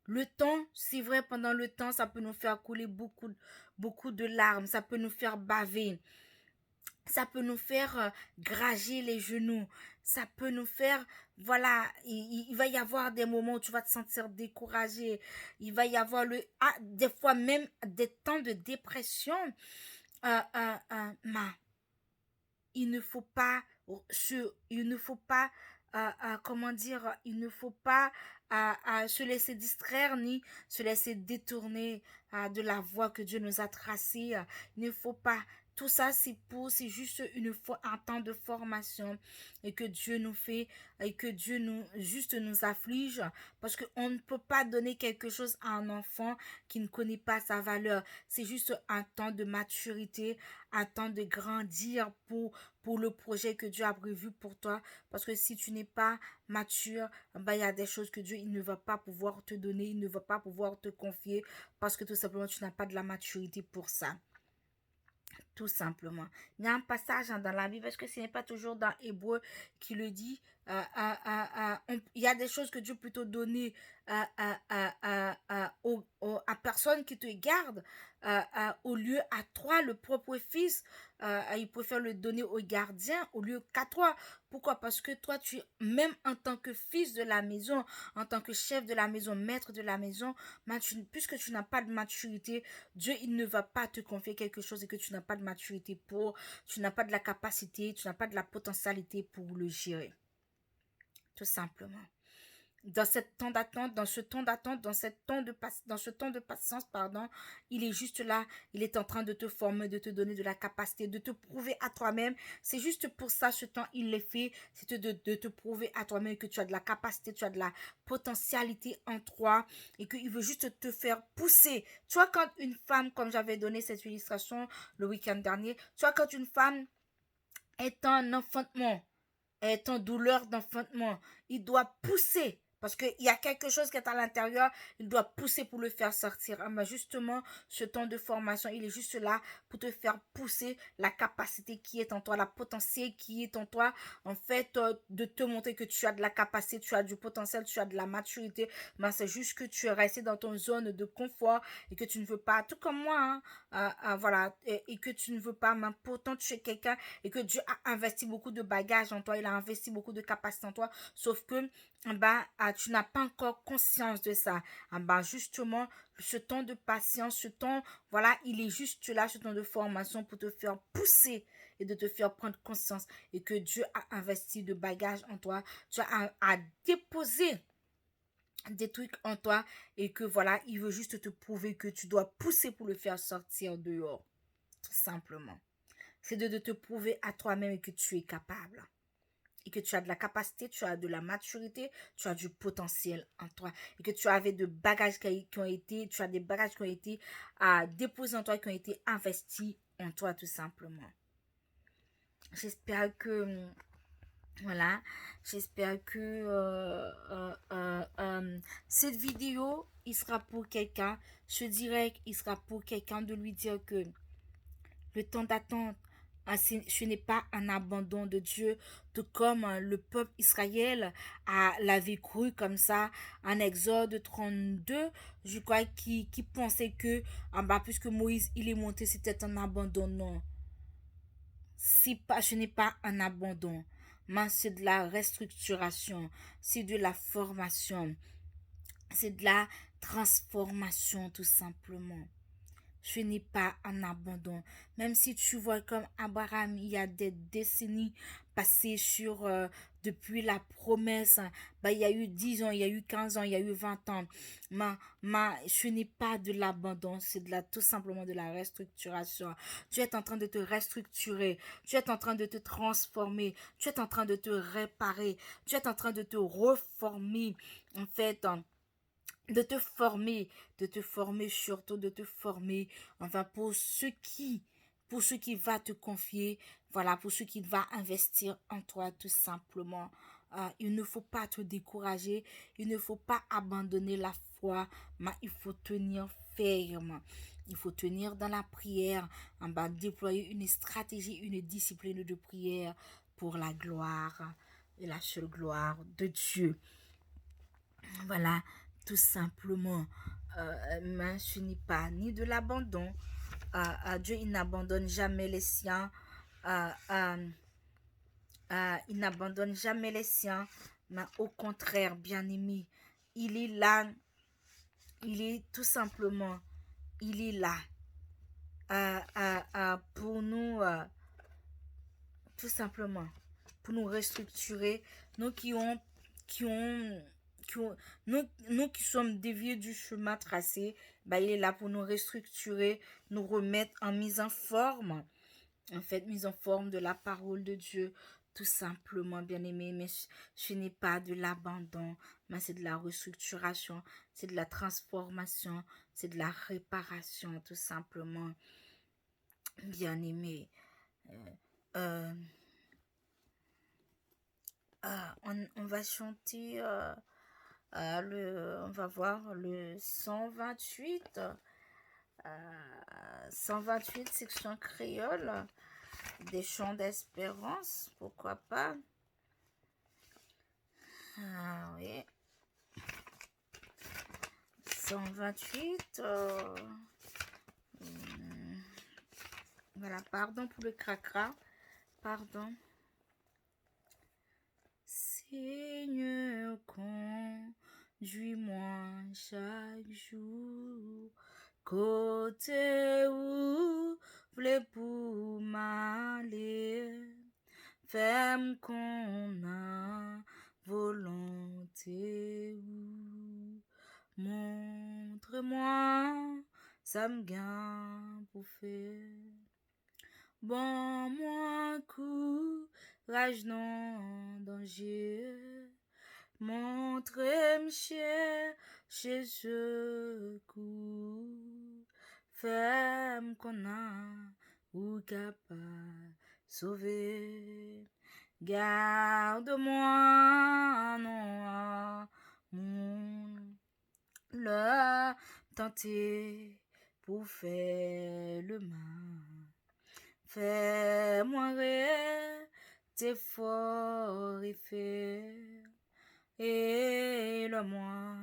Le temps, c'est vrai, pendant le temps, ça peut nous faire couler beaucoup de larmes, ça peut nous faire baver, ça peut nous faire grager les genoux, ça peut nous faire, voilà, il va y avoir des moments où tu vas te sentir découragé, il va y avoir des fois même des temps de dépression, mais il ne faut pas comment dire, il ne faut pas se laisser distraire ni se laisser détourner de la voie que Dieu nous a tracée. Il ne faut pas. Tout ça, c'est juste un temps de formation et que Dieu nous fait et que Dieu nous afflige parce qu'on ne peut pas donner quelque chose à un enfant qui ne connaît pas sa valeur. C'est juste un temps de maturité, un temps de grandir pour le projet que Dieu a prévu pour toi. Parce que si tu n'es pas mature, ben, il y a des choses que Dieu il ne va pas pouvoir te donner, il ne va pas pouvoir te confier parce que tout simplement tu n'as pas de la maturité pour ça. Tout simplement. Il y a un passage dans la Bible, est-ce que ce n'est pas toujours dans Hébreu qui le dit? Il y a des choses que Dieu peut te donner à personne qui te garde au lieu à toi, le propre fils. Il préfère le donner au gardien au lieu qu'à toi. Pourquoi? Parce que toi, même en tant que fils de la maison, en tant que chef de la maison, maître de la maison, puisque tu n'as pas de maturité, Dieu, il ne va pas te confier quelque chose et que tu n'as pas de maturité tu n'as pas de la capacité, tu n'as pas de la potentialité pour le gérer. Tout simplement. Dans ce temps d'attente, dans ce temps de patience, pardon, il est juste là, il est en train de te former, de te donner de la capacité, de te prouver à toi-même. C'est juste pour ça, ce temps, il l'est fait, c'est de te prouver à toi-même que tu as de la capacité, tu as de la potentialité en toi et qu'il veut juste te faire pousser. Tu vois, quand une femme, comme j'avais donné cette illustration le week-end dernier, tu vois, quand une femme est en enfantement, est en douleur d'enfantement, il doit pousser Parce qu'il y a quelque chose qui est à l'intérieur, il doit pousser pour le faire sortir. Ah, mais justement, ce temps de formation, il est juste là pour te faire pousser la capacité qui est en toi, la potentiel qui est en toi. En fait, de te montrer que tu as de la capacité, tu as du potentiel, tu as de la maturité. Mais c'est juste que tu es resté dans ton zone de confort et que tu ne veux pas, tout comme moi, hein, voilà, et que tu ne veux pas, mais pourtant tu es quelqu'un et que Dieu a investi beaucoup de bagages en toi, il a investi beaucoup de capacités en toi, sauf que tu n'as pas encore conscience de ça. Justement, ce temps de patience, ce temps, voilà, il est juste là, ce temps de formation pour te faire pousser et de te faire prendre conscience et que Dieu a investi de bagages en toi, Dieu a déposé des trucs en toi et que voilà, il veut juste te prouver que tu dois pousser pour le faire sortir dehors, tout simplement. C'est de te prouver à toi-même que tu es capable et que tu as de la capacité, tu as de la maturité, tu as du potentiel en toi et que tu avais de bagages qui ont été, tu as des bagages qui ont été déposés en toi, qui ont été investis en toi tout simplement. J'espère que voilà, j'espère que cette vidéo, il sera pour quelqu'un, ce direct, il sera pour quelqu'un de lui dire que le temps d'attente, ce n'est pas un abandon de Dieu, tout comme le peuple Israël l'avait cru comme ça en Exode 32, je crois, qui pensait que puisque Moïse il est monté, c'était un abandon. Non, ce n'est pas un abandon, mais c'est de la restructuration, c'est de la formation, c'est de la transformation tout simplement. Ce n'est pas un abandon. Même si tu vois comme Abraham, il y a des décennies passées depuis la promesse. Il y a eu 10 ans, il y a eu 15 ans, il y a eu 20 ans. Ce n'est pas de l'abandon, c'est tout simplement de la restructuration. Tu es en train de te restructurer, tu es en train de te transformer, tu es en train de te réparer, tu es en train de te reformer. En fait, de te former surtout, de te former, enfin pour ce qui va te confier, voilà, pour ce qui va investir en toi tout simplement. Il ne faut pas te décourager, il ne faut pas abandonner la foi, mais il faut tenir ferme. Il faut tenir dans la prière, déployer une stratégie, une discipline de prière pour la gloire et la seule gloire de Dieu. Voilà, tout simplement. Mais ce n'est pas ni de l'abandon. Dieu, il n'abandonne jamais les siens. Il n'abandonne jamais les siens. Mais au contraire, bien-aimé, il est là. Il est tout simplement, il est là pour nous, tout simplement, pour nous restructurer. Nous qui ont, nous qui sommes déviés du chemin tracé, il est là pour nous restructurer, nous remettre en mise en forme, en fait, mise en forme de la parole de Dieu, tout simplement, bien aimé. Mais ce n'est pas de l'abandon, mais c'est de la restructuration, c'est de la transformation, c'est de la réparation, tout simplement, bien aimé. Euh, on va chanter, on va voir le 128, 128 section créole, des chants d'espérance, pourquoi pas. Ah oui, 128, voilà, pardon pour le cracra, pardon. Seigneur, conduis-moi chaque jour, côté où voulez pour m'aller, fais-moi qu'on a volonté, montre-moi, ça me gagne pour faire. Bon, moi, courage non danger, montre-moi chez secours, femme qu'on a ou capable sauver. Garde-moi, non, Mon le tenter pour faire le mal. Fais-moi rester fort et faire, et le moi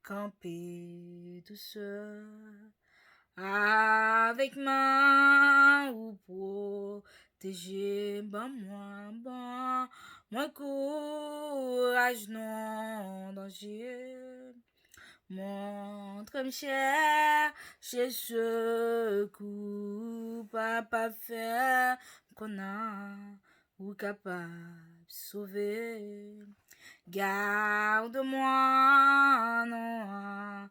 camper tout seul, avec main ou protéger, moi courage non danger. Montre-moi cher chez ce coup, papa fait qu'on a ou capable de sauver. Garde-moi, non,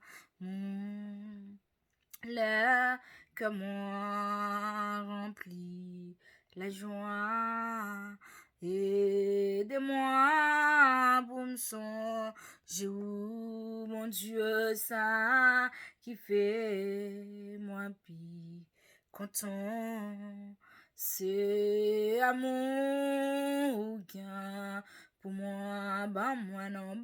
l'air que moi remplit la joie. Aide-moi pour me songer où mon Dieu ça qui fait moi pis content. C'est amour gain pour moi, moi non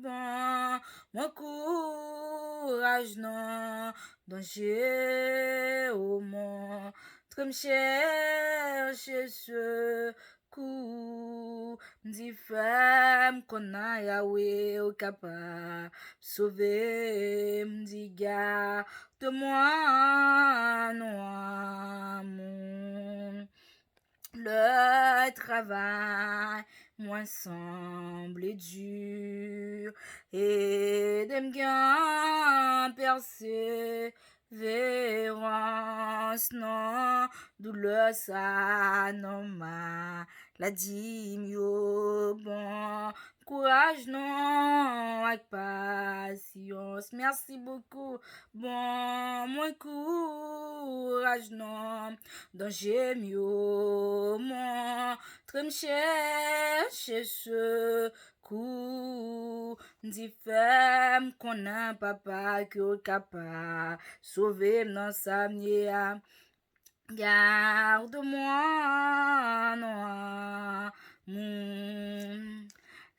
moi courage non danger au monde. Me chercher ce coup, m'dit femme qu'on a Yahweh au capable sauver, m'dit garde-moi, non, mon le travail, moi semble dur, et de bien persévérance, non, douleur ça, non, maladie, mieux, bon, courage, non, avec patience, merci beaucoup, bon, moins courage, non, danger, mieux, montre-moi chercher ce coup, dit femme qu'on a papa qui est capable sauver dans sa mia. Garde-moi, non, mon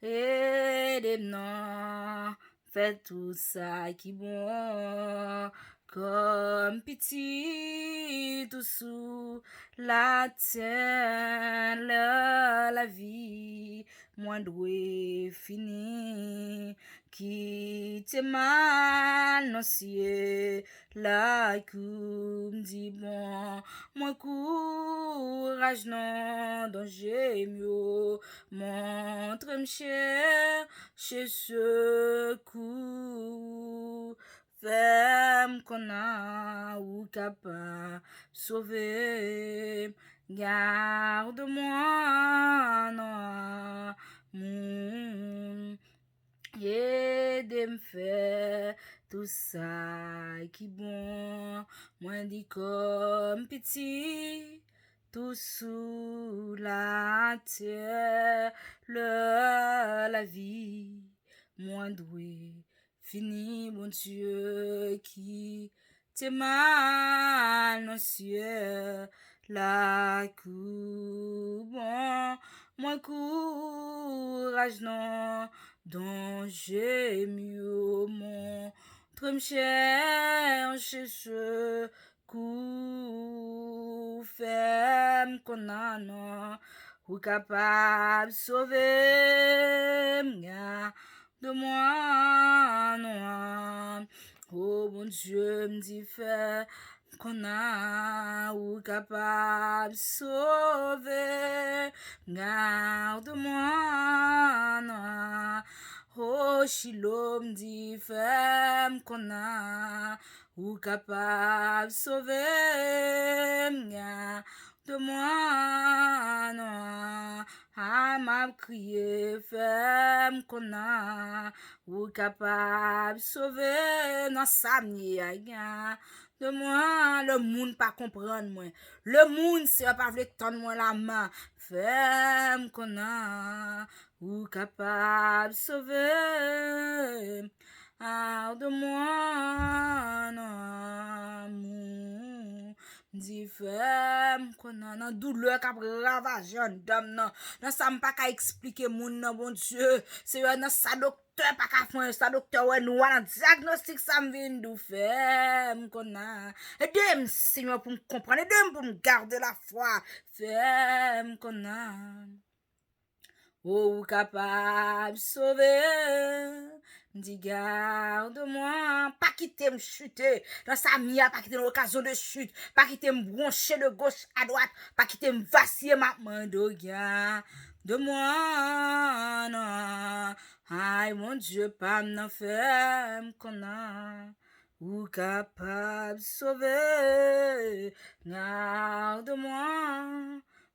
aide-moi, fais tout ça qui bon, comme petit tout sous la terre, la vie, moins doué fini, qui t'est mal, non ciel, la coupe dit bon, moi courage non danger mieux, montre-moi chez ce coup, femme qu'on a ou capable sauver, garde-moi non, mon aide me faire tout ça qui bon, moi dit comme petit, tout sous la terre, la vie, moi doué, fini mon Dieu qui t'es mal non ciel, la coupe, bon, moi courage non, danger mieux, montre-moi chercher ce coup, femme qu'on a non, ou capable de sauver, de moi non, oh mon Dieu me dit fait qu'on a ou capable de sauver, garde-moi, non. Oh, Shiloh me dit femme qu'on a ou capable de sauver, garde-moi, non. Ah, m'a crié femme qu'on a ou capable de sauver, non, ça m'y de moi, le monde pas comprendre moi. Le monde c'est pas vle tendre moi la main. Femme qu'on a ou capable de sauver. Ah de moi non, Di femme qu'on a nan douleur qui a ravagé en dame nan. Nan ça m'pa ka expliquer moun nan bon Dieu. C'est nan sa docteur pas ka fon sa docteur ouais nous nan diagnostic ça m'vinn dou femme qu'on a. Aidez-moi Seigneur pour me comprendre, aidez-moi pour me garder la foi. Femme qu'on a. Oh, capable sauver, dis garde-moi, pas quitter me chuter, dans sa mia, pas quitter l'occasion de chute, pas quitter me broncher de gauche à droite, pas quitter me vaciller ma main de moi, non, aïe mon Dieu, pas m'en faire qu'on a, ou capable sauver, garde-moi.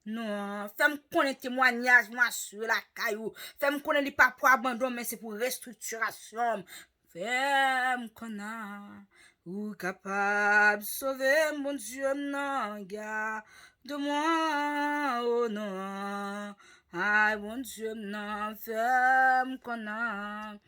Non, fais-moi connaître témoignage, moi, sur la caillou. Fais-moi connaître les pas pour abandon, mais c'est pour restructuration. Fais-moi connaître, ou capable de sauver mon Dieu, non, garde-moi, oh non. Aïe, mon Dieu, non, fais-moi connaître,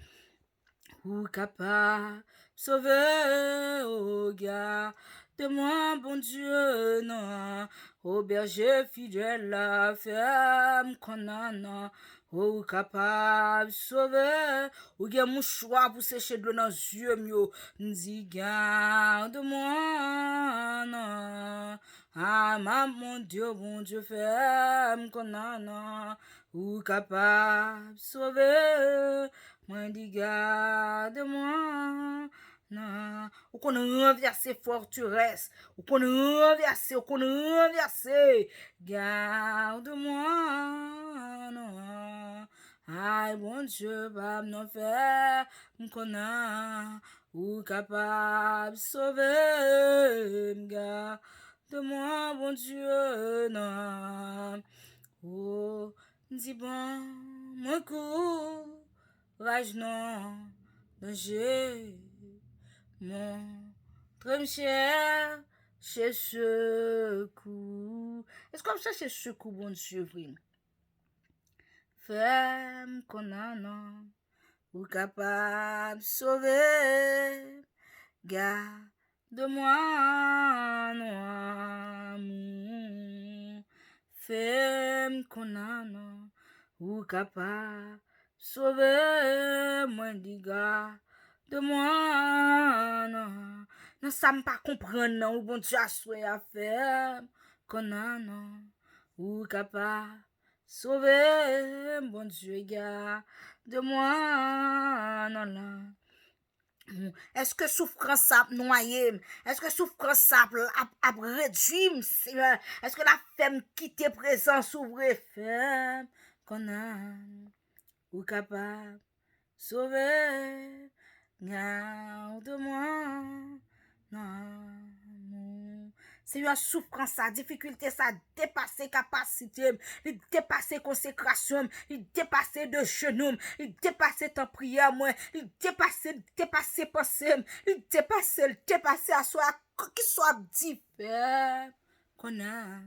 ou capable de sauver, oh, garde-moi, bon Dieu, non. Ô berger fidèle, la ferme qu'on a, non. Ô capable sauver, ou gen mouchoir pour sécher de l'eau dans les yeux, mio. N'di garde-moi, non. Ah, mon Dieu, ferme qu'on a, non. Ou capable sauver, moi dis garde-moi. Non, ou qu'on renverser forteresse, ou qu'on renverser, garde-moi, non, aïe, bon Dieu, va m'en faire, m'conna, ou capable de sauver, garde-moi, bon Dieu, non, oh, dis bon, mon courage, non, danger. Mon très cher, chez secours. Est-ce qu'on cherche secours, bon Dieu, oui? Femme qu'on a, non, ou capable de sauver, garde-moi, non, amour. Femme qu'on a, non, ou capable de sauver, moi, dis de moi, non. Non, ça me pas comprendre, non. Ou bon Dieu a souhait à faire. Qu'on a, non. Ou capable sauver, bon Dieu, gars. De moi, non, non. Est-ce que souffrance ça noyer? Est-ce que souffrance ça a réduit? Est-ce que la femme quitte présent s'ouvre femme? Qu'on a, ou capable sauver. Garde-moi, non. C'est une souffrance, sa difficulté, ça dépasser capacité, il dépasser consécration, il dépasser de genoux, il dépasser ta prière, moi, il dépasser pensée, il dépasser à soi, qui soit différent qu'on a.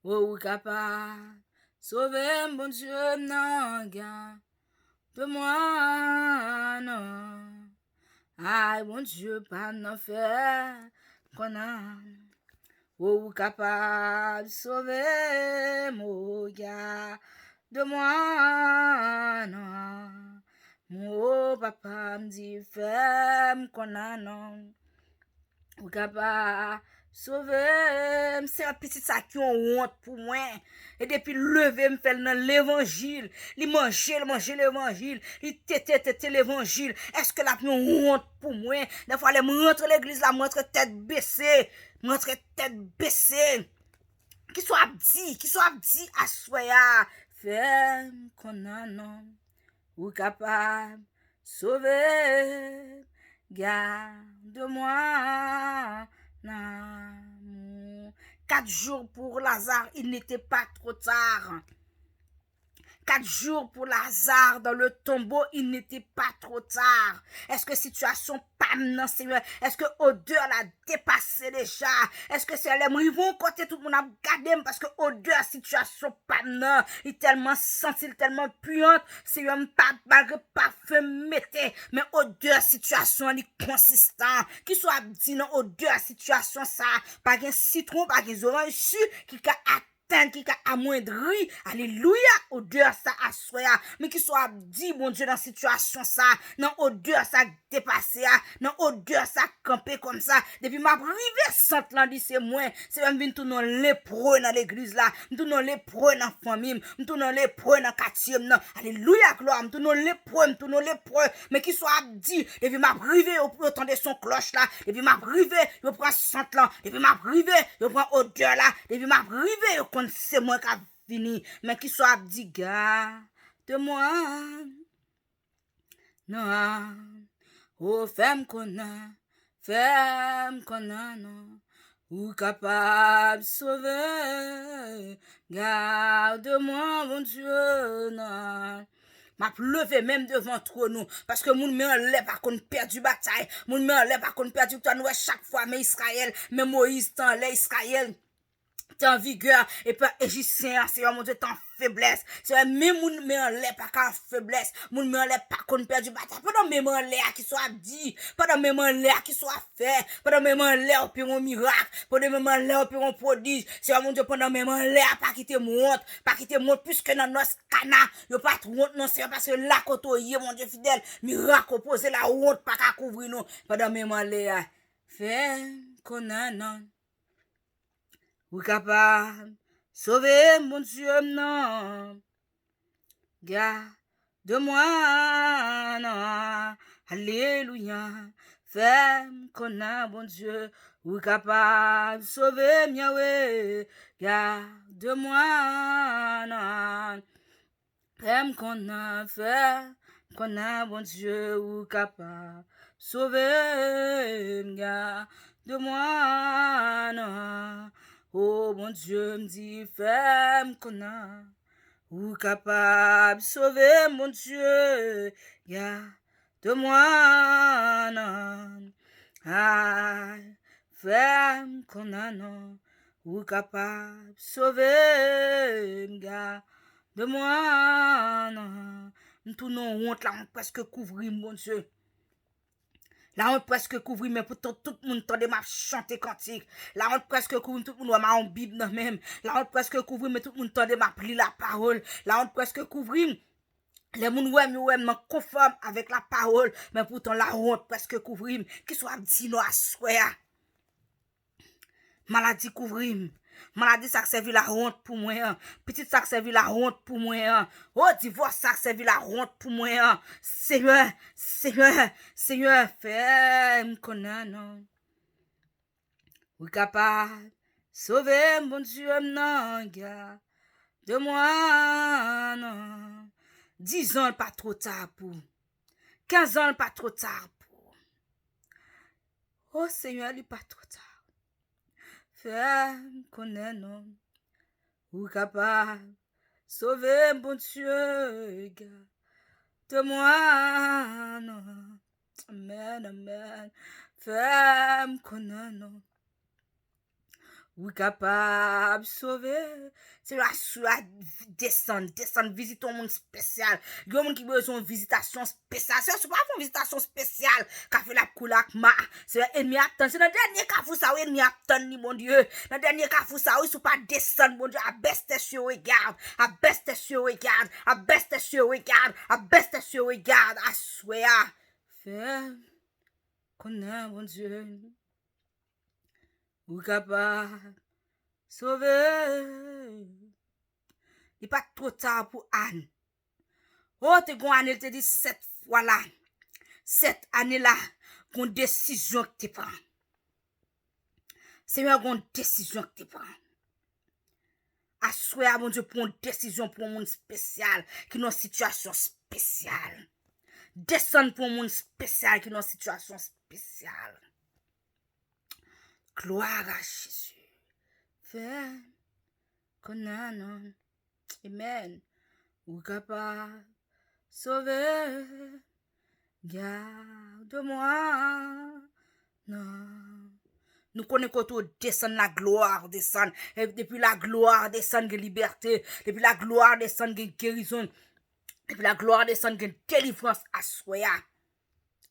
Oh, capable, sauver mon Dieu, non, gars. De moi, non. Aïe, mon Dieu, pas n'en faire qu'on a. Oh, capable de sauver mon gars. De moi, non. Mon papa me dit, femme qu'on a, non. Ou capable sauver, c'est un petit ça qui ont honte pour moi. Et depuis lever me fait dans l'évangile, il manger l'évangile, il tété l'évangile. Est-ce que la honte pour moi? Des fois, les montre l'église, la montre tête baissée, Qui soit dit à soya, femme qu'on a non, ou capable sauver. Garde-moi, non. 4 jours pour Lazare, il n'était pas trop tard. 4 jours pour Lazare dans le tombeau, il n'était pas trop tard. Est-ce que situation pas non, Seigneur? Est-ce que odeur l'a dépassé déjà? Est-ce que c'est les vont côté tout le monde a gardé parce que odeur situation pas non, il est tellement senti, tellement puante, Seigneur, pas malgré parfum mettez, mais odeur situation il consistant, qui soit dit non odeur situation ça, pas un citron, pas un orange qui a qui a amoindri, alléluia, odeur ça à soi, mais qui soit dit, mon Dieu, dans situation ça, non, odeur ça dépassé, non, odeur ça campé comme ça, depuis ma privé, sant là, dit c'est moi, c'est même venu tout non lépreux dans l'église là, tout non lépreux dans la famille, tout non lépreux dans le quartier, non, alléluia, gloire, tout non lépreux, mais qui soit dit, depuis ma privé, au plus entendre son cloche là, depuis ma privé, je prends sant là, depuis ma privé, je prends odeur là, depuis ma privé, c'est moi qui a fini, mais qui soit dit, gars, de moi, non, oh, femme qu'on a, non, ou capable de sauver, garde-moi, mon Dieu, non. M'a levé même devant trop nous parce que moun me enlève pas qu'on perdu bataille, moun me enlève pas qu'on perdu toi nous chaque fois mais Israël, mais Moïse t'en l'est Israël. T'es en vigueur et pas égyptien, c'est mon Dieu, t'es en faiblesse. C'est même moun me en l'air pas qu'en faiblesse, moun me en l'air pas qu'on perd du bataille. Pas dans même en l'air qui soit dit, pas dans même en l'air qui soit fait, pas dans même en l'air puis un miracle, pas dans même en l'air puis un prodige. C'est mon Dieu, pendant même en l'air pas quitter honte, pas quitter honte puisque dans nos cana, yo pas honte non, c'est parce que là quand y mon Dieu fidèle, miracle poser la honte pas qu'à couvrir nous, pas dans même en l'air. Fait qu'on a non. Ou capable sauver mon Dieu non, garde-moi non, alléluia, femme qu'on a bon Dieu, ou capable sauver Yahweh, garde-moi non, femme qu'on a bon Dieu, ou capable sauver, garde-moi non. Oh mon Dieu, me dit, femme qu'on a, ou capable de sauver mon Dieu, garde-moi, non. Ah, femme qu'on a, non, ou capable de sauver, garde-moi, non. Tout non honte là, on presque couvrir mon Dieu. La honte presque couvrir, mais pourtant tout le monde tendait m'a chanter cantique. La honte presque couvrir, tout le monde m'a en Bible non même. La honte presque couvrir, mais tout le monde tendait m'a pris la parole. La honte presque couvrir. Les gens me conforme avec la parole, mais pourtant la honte presque couvrir. Qui soit dit non à soi. Maladie couvrir. Maladie ça servi la honte pour moi. Petite ça servi la honte pour moi. Oh divorce ça servi la honte pour moi. Seigneur, fais-moi connaître non. Oui capable sauver mon Dieu non gars. De moi non. 10 ans pas trop tard pour. 15 ans pas trop tard pour. Oh Seigneur, il pas trop tard. Femme connaît non, ou capable sauver bon Dieu, de moi non, amen, amen. Femme connaît non, ou capable sauver. C'est la descendre, visiter un monde spécial. Il y a un monde qui a besoin de visitation spéciale. C'est pas une visitation spéciale qu'a fait la coulak ma. C'est l'ennemi attend. C'est le dernier cas fou ça, l'ennemi attend, mon Dieu. Le dernier cas fou ça, il ne pas descendre, mon Dieu. À beste sur regarde, à beste sur regarde, à beste sur regarde, à beste sur regarde. À swear. Fais qu'on a, mon Dieu. Ou capable sauver. Il pas trop tard pour Anne. Oh, te gon Anne, te dit 7 fois là. 7 années là, qu'on décision que tu prends. C'est une décision que tu prends. Assoyez, mon Dieu, pour une décision pour un monde spécial, qui est dans une situation spéciale. Descendre pour un monde spécial, qui est dans une situation spéciale. Gloire à Jésus. Fais qu'on a non. Amen. ou capable sauver, garde-moi, non. Nous connaissons quand on descend la gloire, descend, et depuis la gloire descend de liberté, depuis la gloire descend de guérison, depuis la gloire descend de délivrance à soi.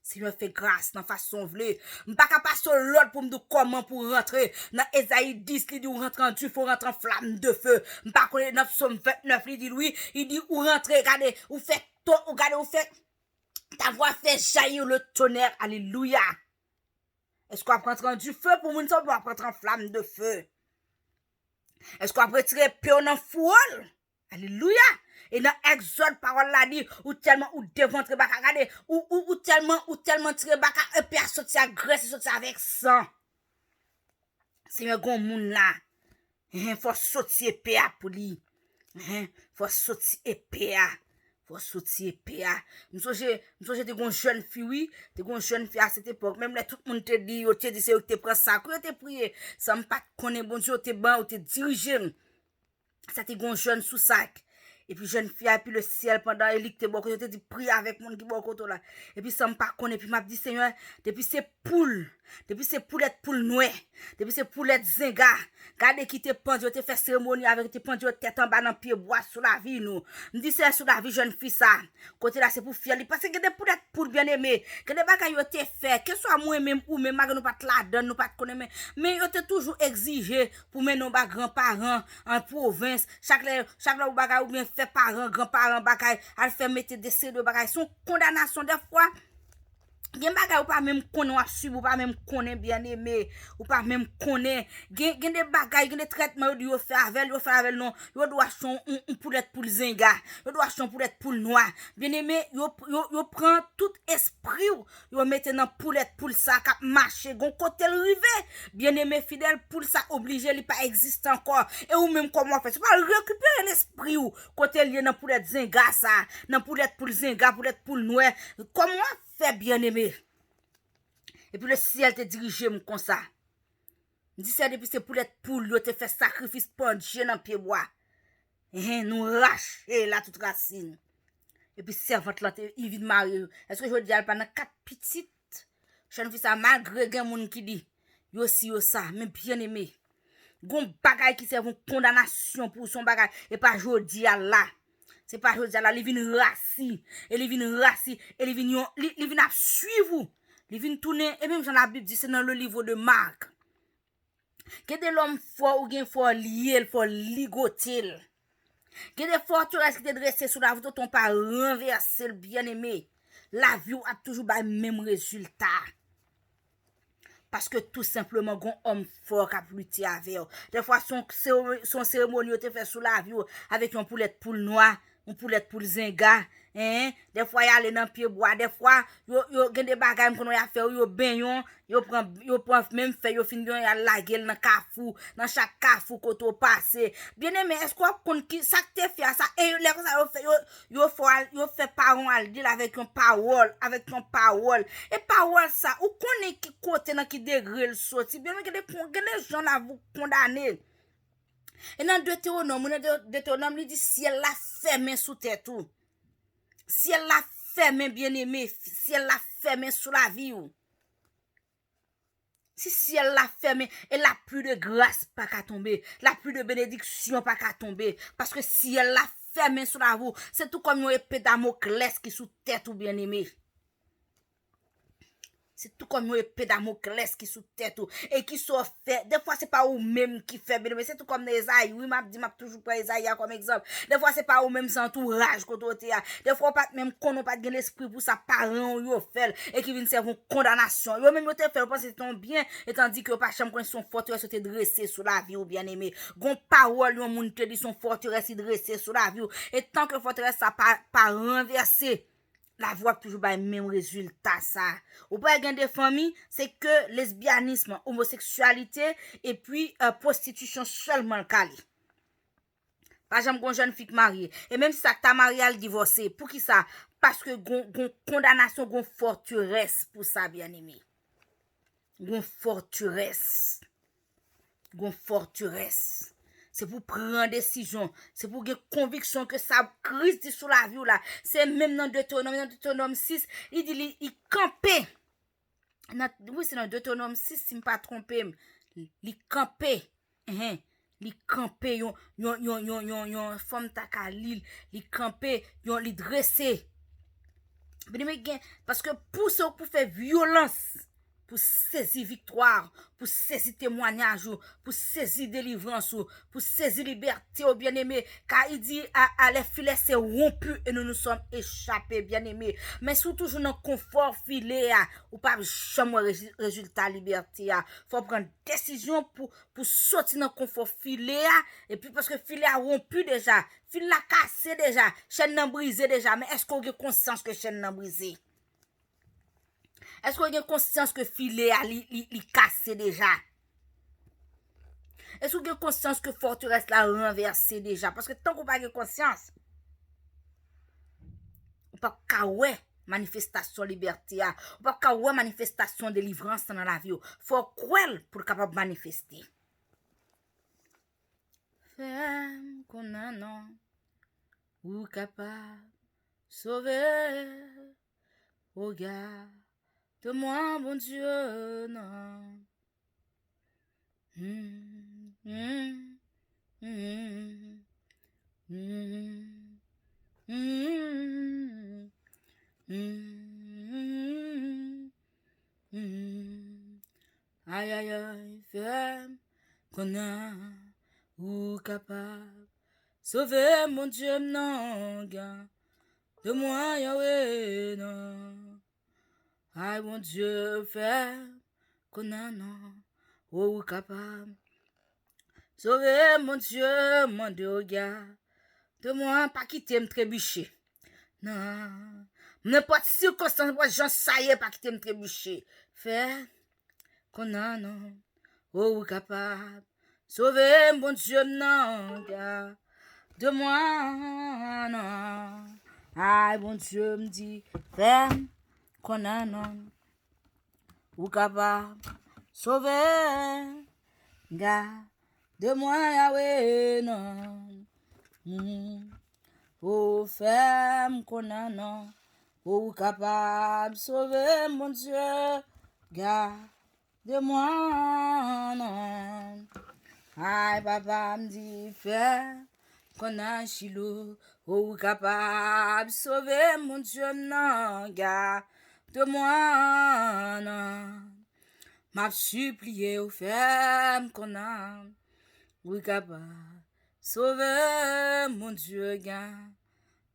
Seigneur fait grâce dans façon vle. M'pas ka passer l'autre pour me dire comment pour rentrer. Dans Esaïe 10, il dit ou rentrer en Dieu, faut rentrer en flamme de feu. M'pas connaître dans Psaume 29, il dit lui, il dit ou rentrer, regardez, ou fait regardez, ou fait ta voix fait jaillir le tonnerre. Alléluia. Est-ce qu'on va prendre du feu pour moun sa ou prendre en flamme de feu? Est-ce qu'on va retirer peur dans foule? Alléluia. Et dans Exode, parole là dit, ou tellement, ou déventre baka, regardez, ou tellement tiré baka, et puis à sortir à graisse, sortir avec sang. C'est un grand monde là. Faut sortir épée pour lui. Faut sortir épée. Faut sortir épée. M'songe te gon jeune fille, oui, te gon jeune fille à cette époque, même là tout le monde te dit, c'est yo te prend ça, que te prier, ça me pas connaît bon Dieu, te ban, ou te diriger. Ça te gon jeune sous sac. Et puis jeune fille, et puis le ciel pendant Élie te bon, je te dis prier avec mon qui bon côté là. Et puis ça me pas connaît, puis m'a dit Seigneur, depuis ces poules noires, depuis ces poulettes zinga, regardez qui te pendu, te fait cérémonie avec te pendu tête en bas dans pied bois sous la vie nous. Me dit c'est sous la vie jeune fille ça. Côté là c'est pour fier, parce que des poules bien aimé, que des bagages yo te fait, que soit moi même ou même nous pas la donne, nous pas connaître mais yo te toujours exigé pour mener nos grands-parents en province, chaque bagage ou bien fait parents, grands-parents bagage, elle fait mettre des de bagage, son condamnation des fois. Gen bagay ou pas même connaît ou suivre ou pas même connaît bien aimé ou pas même connaît gen des bagay gen des traitements yo faire avec non yo doit son un poulette pour zinga yo doit son poulette pour noir bien aimé yo prend tout esprit yo mette dans poulette pour ça cap marcher gon côté rivé bien aimé fidèle pour ça obligé li pas existe encore et ou même comment faire c'est pas récupérer l'esprit ou côté lié dans poulette zinga ça dans poulette pour zinga poulette pour noir comment fait bien aimé. Et puis le ciel te dirige comme ça. Dis ça depuis c'est pour être poule, yo te fait sacrifice pendu dans pied bois. Nous racher là toute racine. Et puis servante là il vient de marier. Est-ce que je dis elle pendant 4 petites. Jeune fille ça malgré gen moun qui dit yo si yo ça mais bien aimé. Gon bagay qui serve condamnation pour son bagay et pas jodi là. C'est pas jodi là, il vient rassi, et il vient suivre, il vient tourner et même dans la Bible dit c'est dans le livre de Marc. Que de l'homme fort ou gen fort lié, fort ligotel. Que des forteresses qui te dressées sur la voûte ton pas renverser le bien-aimé. La vie a toujours le même résultat. Parce que tout simplement, un homme fort qui a lutter avec. Des fois, son cérémonie te fait sous la vie avec une poulette poule noire, une poulette poule zinga. Des fois, y aller dans pied bois. Des fois, yo gen des bagages qu'on a fait, yo baignon, yo prend même fait, yo fin bien y a la gueule dans kafou, dans chaque kafou qu'on passe. Bien aimé, est-ce qu'on qui ça te fait ça et les ça yo fait parole al dire avec une parole, et parole ça ou connaît qui côté dans qui degré le sorti. Bien aimé, des gens là vous condamner. Et dans Deutéronome, il dit ciel la fermé sous tête tout. Si elle l'a fermé bien aimé, si elle l'a fermé sous la vie ou. Si elle l'a fermé, et la plus de grâce pas qu'à tomber, la plus de bénédiction pas qu'à tomber, parce que si elle l'a fermé sous la vie, c'est tout comme une épée Damoclès qui sous tête ou bien aimé. C'est tout comme une épée Damoclès qui sous tête ou et qui soit fait. Des fois c'est pas ou même qui fait bien, mais c'est tout comme Esaïe. Oui, m'a toujours pris Esaïe comme exemple. Des fois c'est pas ou même sans entourage côté a. Des fois pas même qu'on pas de l'esprit pour sa parent yo fait et qui vient servir condamnation. Yo même yo te fait penser ton bien et tandis que pas chambre quand son forteresse te dresser sur la vie ou bien aimé. Gon parole yo moun te dit son forteresse dresser sur la vie et tant que forteresse ça pas renverser. La voix toujours pas le même résultat ça. Ou pas gain des familles, c'est que lesbianisme, homosexualité et puis prostitution seulement le cali. Pas jamais gon jeune fille mariée et même si ça ta marié al divorcer, pour qui ça? Parce que gon condamnation, gon forteresse pour ça bien-aimé. Gon forteresse. c'est pour prendre décision, c'est pour avoir conviction que ça crise dit sur la vie là. C'est même dans Deutéronome 6, il dit il campait. Oui, c'est dans Deutéronome 6, si je ne pas trompé. Il campait. Il campait, yon femme taka l'île, il campait, il dressé. Parce que pour faire violence, pour saisir victoire, pour saisir témoignage, pour saisir délivrance, pour saisir liberté, au bien-aimé, car il dit à les filets c'est rompu et nous nous sommes échappés, bien-aimé. Mais surtout dans le confort filé, ou pas jamais résultat liberté. Faut prendre décision pour sortir dans le confort filé, et puis parce que filet a rompu déjà, filet a cassé déjà, chaîne n'a brisé déjà, mais est-ce qu'on a conscience que chaîne n'a brisé? Est-ce qu'on a conscience que filet a li cassé déjà? Est-ce qu'on a conscience que forteresse la renversé déjà? Parce que tant qu'on n'a pas conscience, on pas kawé manifestation liberté, on pas kawé manifestation de délivrance dans la vie. Faut croire pour capable manifester. Femme qu'on a non, ou capable sauver, regarde. De moi, bon Dieu, non. Aïe, aïe, aïe, femme, qu'on a, ou capable, sauver mon Dieu, non, gars. De moi, Yahweh, non. Aïe, mon Dieu, fais qu'on a non, ou capable. Sauver, mon Dieu, mon Dieu, gars. De moi, pas quitter me trébucher. Non, n'importe circonstance, j'en sais pas quitter me trébucher. Fais qu'on a non, ou capable. Sauver, mon Dieu, non, gars. De moi, non. Aïe, mon Dieu, me dit, fais qu'on a non, ou capable, sauver, gars, de moi, Yahweh, non, ou femme qu'on a non, ou capable, sauver, mon Dieu, gars, de moi, non, aïe, papa me dit, fais qu'on a chilo, ou capable, sauver, mon Dieu, non, gars, de moi, non. M'a supplié aux femmes qu'on a, oui, capable, sauver, mon Dieu, gars,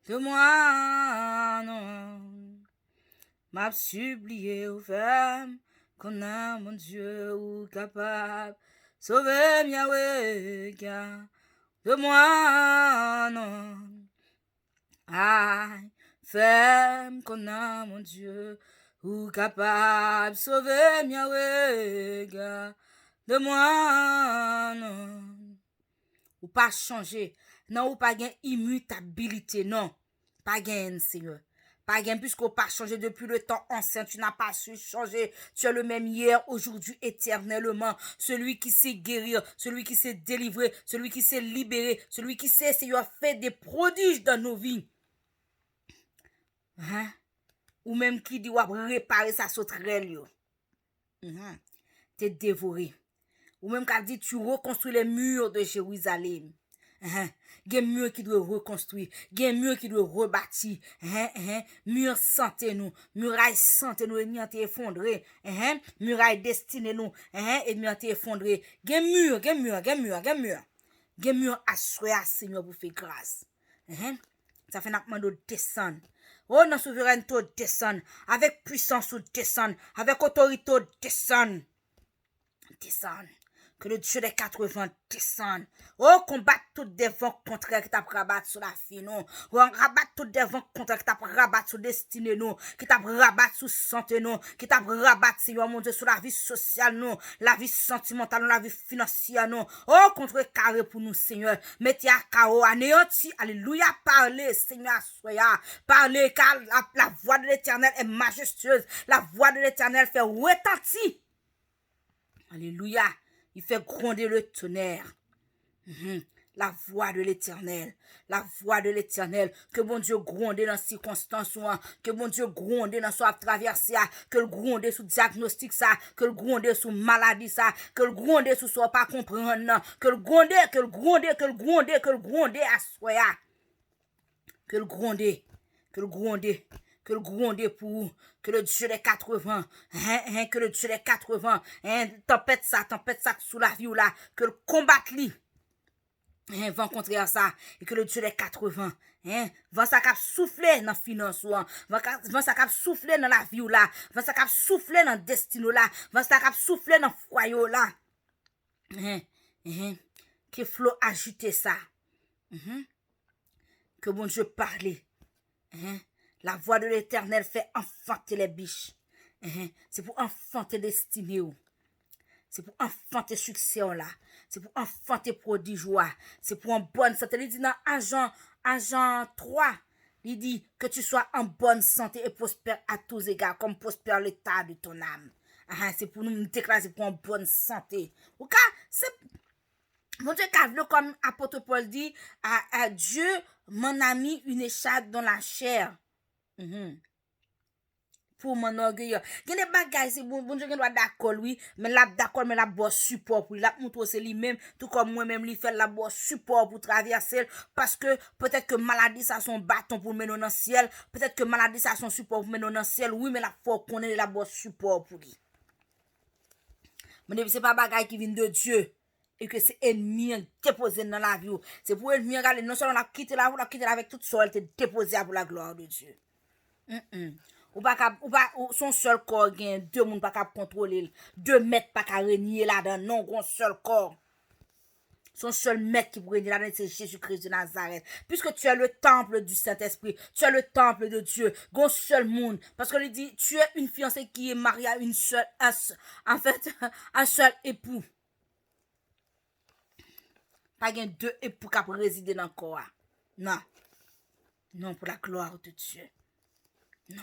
de moi, non. M'a supplié aux femmes qu'on a, mon Dieu, oui, capable, sauver, Yahweh, gars, de moi, non. Aïe, femme qu'on a, mon Dieu, ou capable sauver Yahweh, gars, de moi, non. Ou pas changer, non, ou pas gain immutabilité, non. Pas gain, Seigneur. Pas gain, puisqu'on pas changé depuis le temps ancien, tu n'as pas su changer. Tu es le même hier, aujourd'hui, éternellement. Celui qui sait guérir, celui qui sait délivrer, celui qui sait libérer, celui qui sait, Seigneur, faire des prodiges dans nos vies. Ou même qui dit, réparer sa sauterelle, yo. T'es dévoré. Ou même qui dit, tu reconstruis les murs de Jérusalem. Gen mur qui doit reconstruire, gen mur qui doit rebâtir, mur santé nous, muraille santé nous, et nous t'es effondré, muraille destiné nous, et nous t'es effondré, gen mur assoya Seigneur pour faire grâce, ça fait n'a demande descendre. Oh, non souveraineté descendre, avec puissance descendre, avec autorité descendre. Que le Dieu des 80 descende. Oh, combattre tout des vents contraires qui t'a rabattre sur la vie, non. Oh, rabattre tout des vents contraires qui t'a rabattre sur destinée, non. Qui t'a rabattre sur santé, non. Qui t'a rabattre, Seigneur mon Dieu, sur la vie sociale, non. La vie sentimentale, non. La vie financière, non. Oh, contre carré pour nous, Seigneur. Mettez à chaos, anéanti. Alléluia. Parlez, Seigneur, soya. Parlez, car la voix de l'Éternel est majestueuse. La voix de l'Éternel fait retentir. Alléluia. Il fait gronder le tonnerre. La voix de l'Éternel. La voix de l'Éternel. Que bon Dieu gronde dans les circonstances. Que bon Dieu gronde dans sa traversée. Que le gronde sous diagnostic ça. Que le gronde sous maladie ça. Que le gronde sous soit pas comprendre. Que le gronde, que le gronde, que le gronde, que le gronde à soi. Que le gronde. Que le gronde. Que le gronde pour que le Dieu des 80, que le Dieu des 80, tempête ça sous la vie ou là, que le combatte li. Vent contraire ça et que le Dieu des 80 vent ça cap souffler dans finance vent ça cap souffler dans la vie ou là vent ça cap souffler dans destin là vent ça cap souffler dans foyer là que flot agiter ça que bon Dieu parle la voix de l'Éternel fait enfanter les biches c'est pour enfanter destinée c'est pour enfanter succès là. C'est pour enfanter prodige là. C'est pour en bonne santé. Il dit dans Jean 3, il dit que tu sois en bonne santé et prospère à tous égards, comme prospère l'état de ton âme. C'est pour nous déclarer, c'est pour en bonne santé. Ok? C'est mon Dieu, comme apôtre Paul dit, à Dieu, mon ami, une écharpe dans la chair. Pour mon orgueil. Il y a des bagages, c'est bon Dieu, doit d'accord, oui, mais là, d'accord, mais la bosse support pour lui, la montre c'est lui-même, tout comme moi-même, lui fait la bosse support pour traverser, parce que peut-être que maladie, ça son bâton pour mener dans le ciel, peut-être que maladie, ça son support pour mener dans le ciel, oui, mais la faut qu'on ait la bosse support pour lui. Mais c'est pas bagage qui vient de Dieu, et que c'est ennemi déposé dans la vie, c'est pour ennemi, regarder, non seulement on a quitté la avec toute seule, c'est déposé pour la gloire de Dieu. Ou son seul corps gen deux moun pas cap contrôler 2 mètres pas ka régner là-dedans non gon seul corps son seul maître qui pourrait régner là-dedans c'est Jésus-Christ de Nazareth puisque tu es le temple du Saint-Esprit tu es le temple de Dieu gon seul monde parce que il dit tu es une fiancée qui est mariée à une seule un seul époux pas gen 2 époux qui résider dans corps non pour la gloire de Dieu non.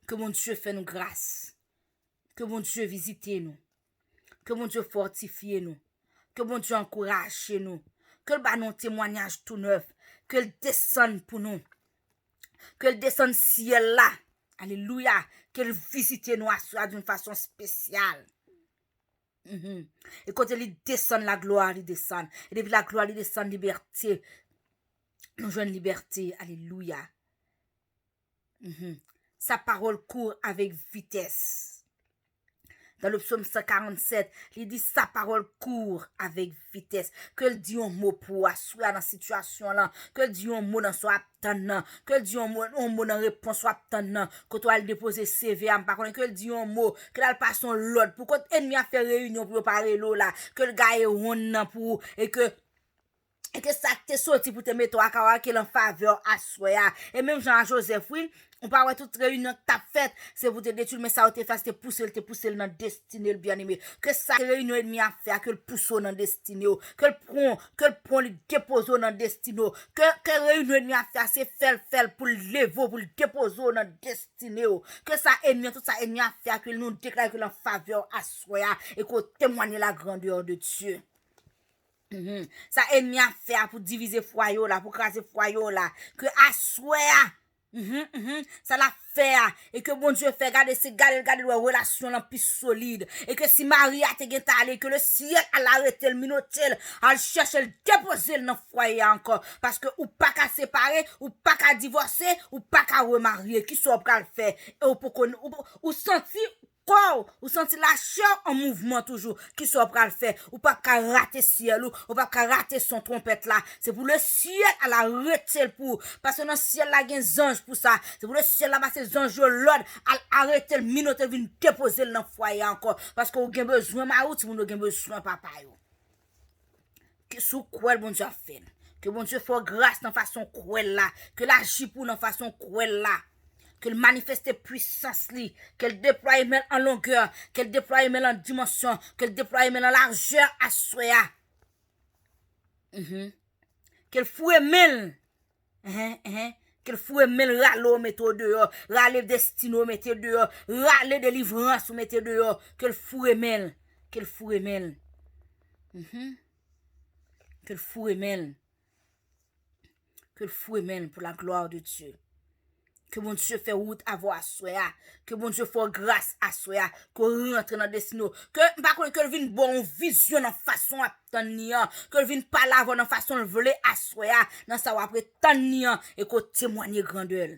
Que mon Dieu fait nous grâce. Que mon Dieu visite nous. Que mon Dieu fortifie nous. Que mon Dieu encourage nous. Que le banon témoignage tout neuf. Que le descende pour nous. Que le descende ciel là. Alléluia. Que le visite nous d'une façon spéciale. Et quand il descend la gloire, il descend. Et depuis la gloire, il descend liberté. Nous jouons liberté. Alléluia. Sa parole court avec vitesse. Dans le psaume 147, il dit sa parole court avec vitesse. Que le dit un mot pour assurer dans la situation là. Que le dit un mot dans son attendant. Que le dit un mot dans réponse soit attendant. Que toi le déposer CV par contre que le dit un mot. Que là passe son l'autre. Pour que ennemi a fait réunion pour parler là. Que le gars est rond pour et que ça t'est sorti pour te mettre à kawa en faveur à soya. Et même Jean-Joseph, oui, on peut avoir toute réunion que t'as faite, c'est pour te détruire, mais ça va te faire te pousser dans le destiné, le bien-aimé. Que ça réunion et demi à faire, que le pousse dans le destiné, que le prend, le dépose dans le destiné, que réunion et demi à faire, c'est faire pour le lever, pour le déposer dans le destiné, que ça ennemi, tout ça ennemi à faire, que nous déclare que l'en faveur à soya, et qu'on témoigne la grandeur de Dieu. Ça ennemi à faire pour diviser foyer là, pour craser foyer là, que assoya, ça la fait, et que bon Dieu fait garder la relation là plus solide, et que si Marie a te allé, que le ciel a l'arrêté le minotel, à chercher le déposer dans foyer encore, parce que ou pas qu'à séparer, ou pas qu'à divorcer, ou pas qu'à remarier, qui soit pas le faire, et ou sentir ou senti la chair en mouvement toujours qui soit prêt à le faire ou pas qu'à rater ciel ou pas qu'à rater son trompette là c'est pour le ciel à la arrêter pour parce que dans le ciel là il y a des anges pour ça c'est pour le ciel là ces anges l'ordre à arrêter le minute vient déposer dans le foyer encore parce que vous avez besoin ma route vous avez besoin papa yo que sous quoi bon Dieu fait que bon Dieu fait grâce dans façon cruelle là que l'agit pour dans façon cruelle là qu'elle manifeste puissance li, qu'elle déploie même en longueur, qu'elle déploie même en dimension, qu'elle déploie même en largeur à soya. Qu'elle fouille même. Qu'elle fouille même râle mette dehors, râle destino mette dehors, râle délivrance mette dehors, qu'elle fouille même, qu'elle fouille même. Que le fou remène. Que le fou remène pour la gloire de Dieu. Que mon Dieu fait route à voir à soya. Que mon Dieu fait grâce à soya. Que rentre dans des signaux. Que, par contre, que le vienne bon vision en façon à tenir. Que le vienne pas là en façon de voler à soya. Dans ça, après tenir. Et qu'on témoigne grandeur.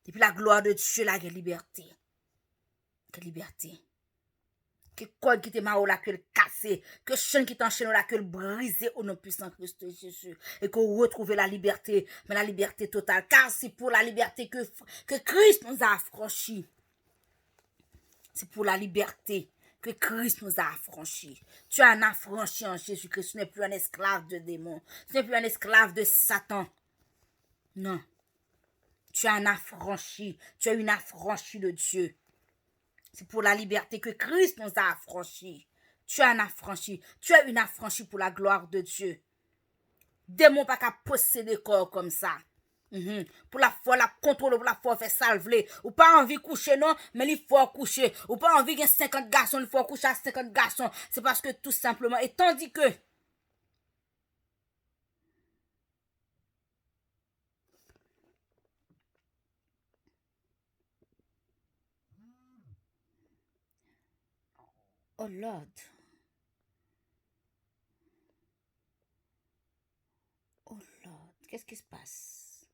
Depuis la gloire de Dieu, la liberté. Que liberté. Que code qui te m'a là que le casser, que chaîne qui t'enchaîne là que le briser au nom puissant Christ Jésus et qu'on retrouve la liberté, mais la liberté totale car c'est pour la liberté que Christ nous a affranchis. C'est pour la liberté que Christ nous a affranchis. Tu es un affranchi en Jésus-Christ, tu n'es plus un esclave de démons, tu n'es plus un esclave de Satan. Non. Tu es un affranchi, tu es une affranchie de Dieu. C'est pour la liberté que Christ nous a affranchis. Tu es un affranchi. Tu es une affranchie pour la gloire de Dieu. Démon pas qu'à posséder corps comme ça. Pour la foi, la contrôle, pour la foi, faire salver. Ou pas envie de coucher, non, mais il faut coucher. Ou pas envie de 50 garçons, il faut coucher à 50 garçons. C'est parce que tout simplement, et tandis que, oh Lord. Oh Lord, qu'est-ce qui se passe?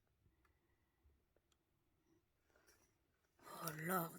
Oh Lord.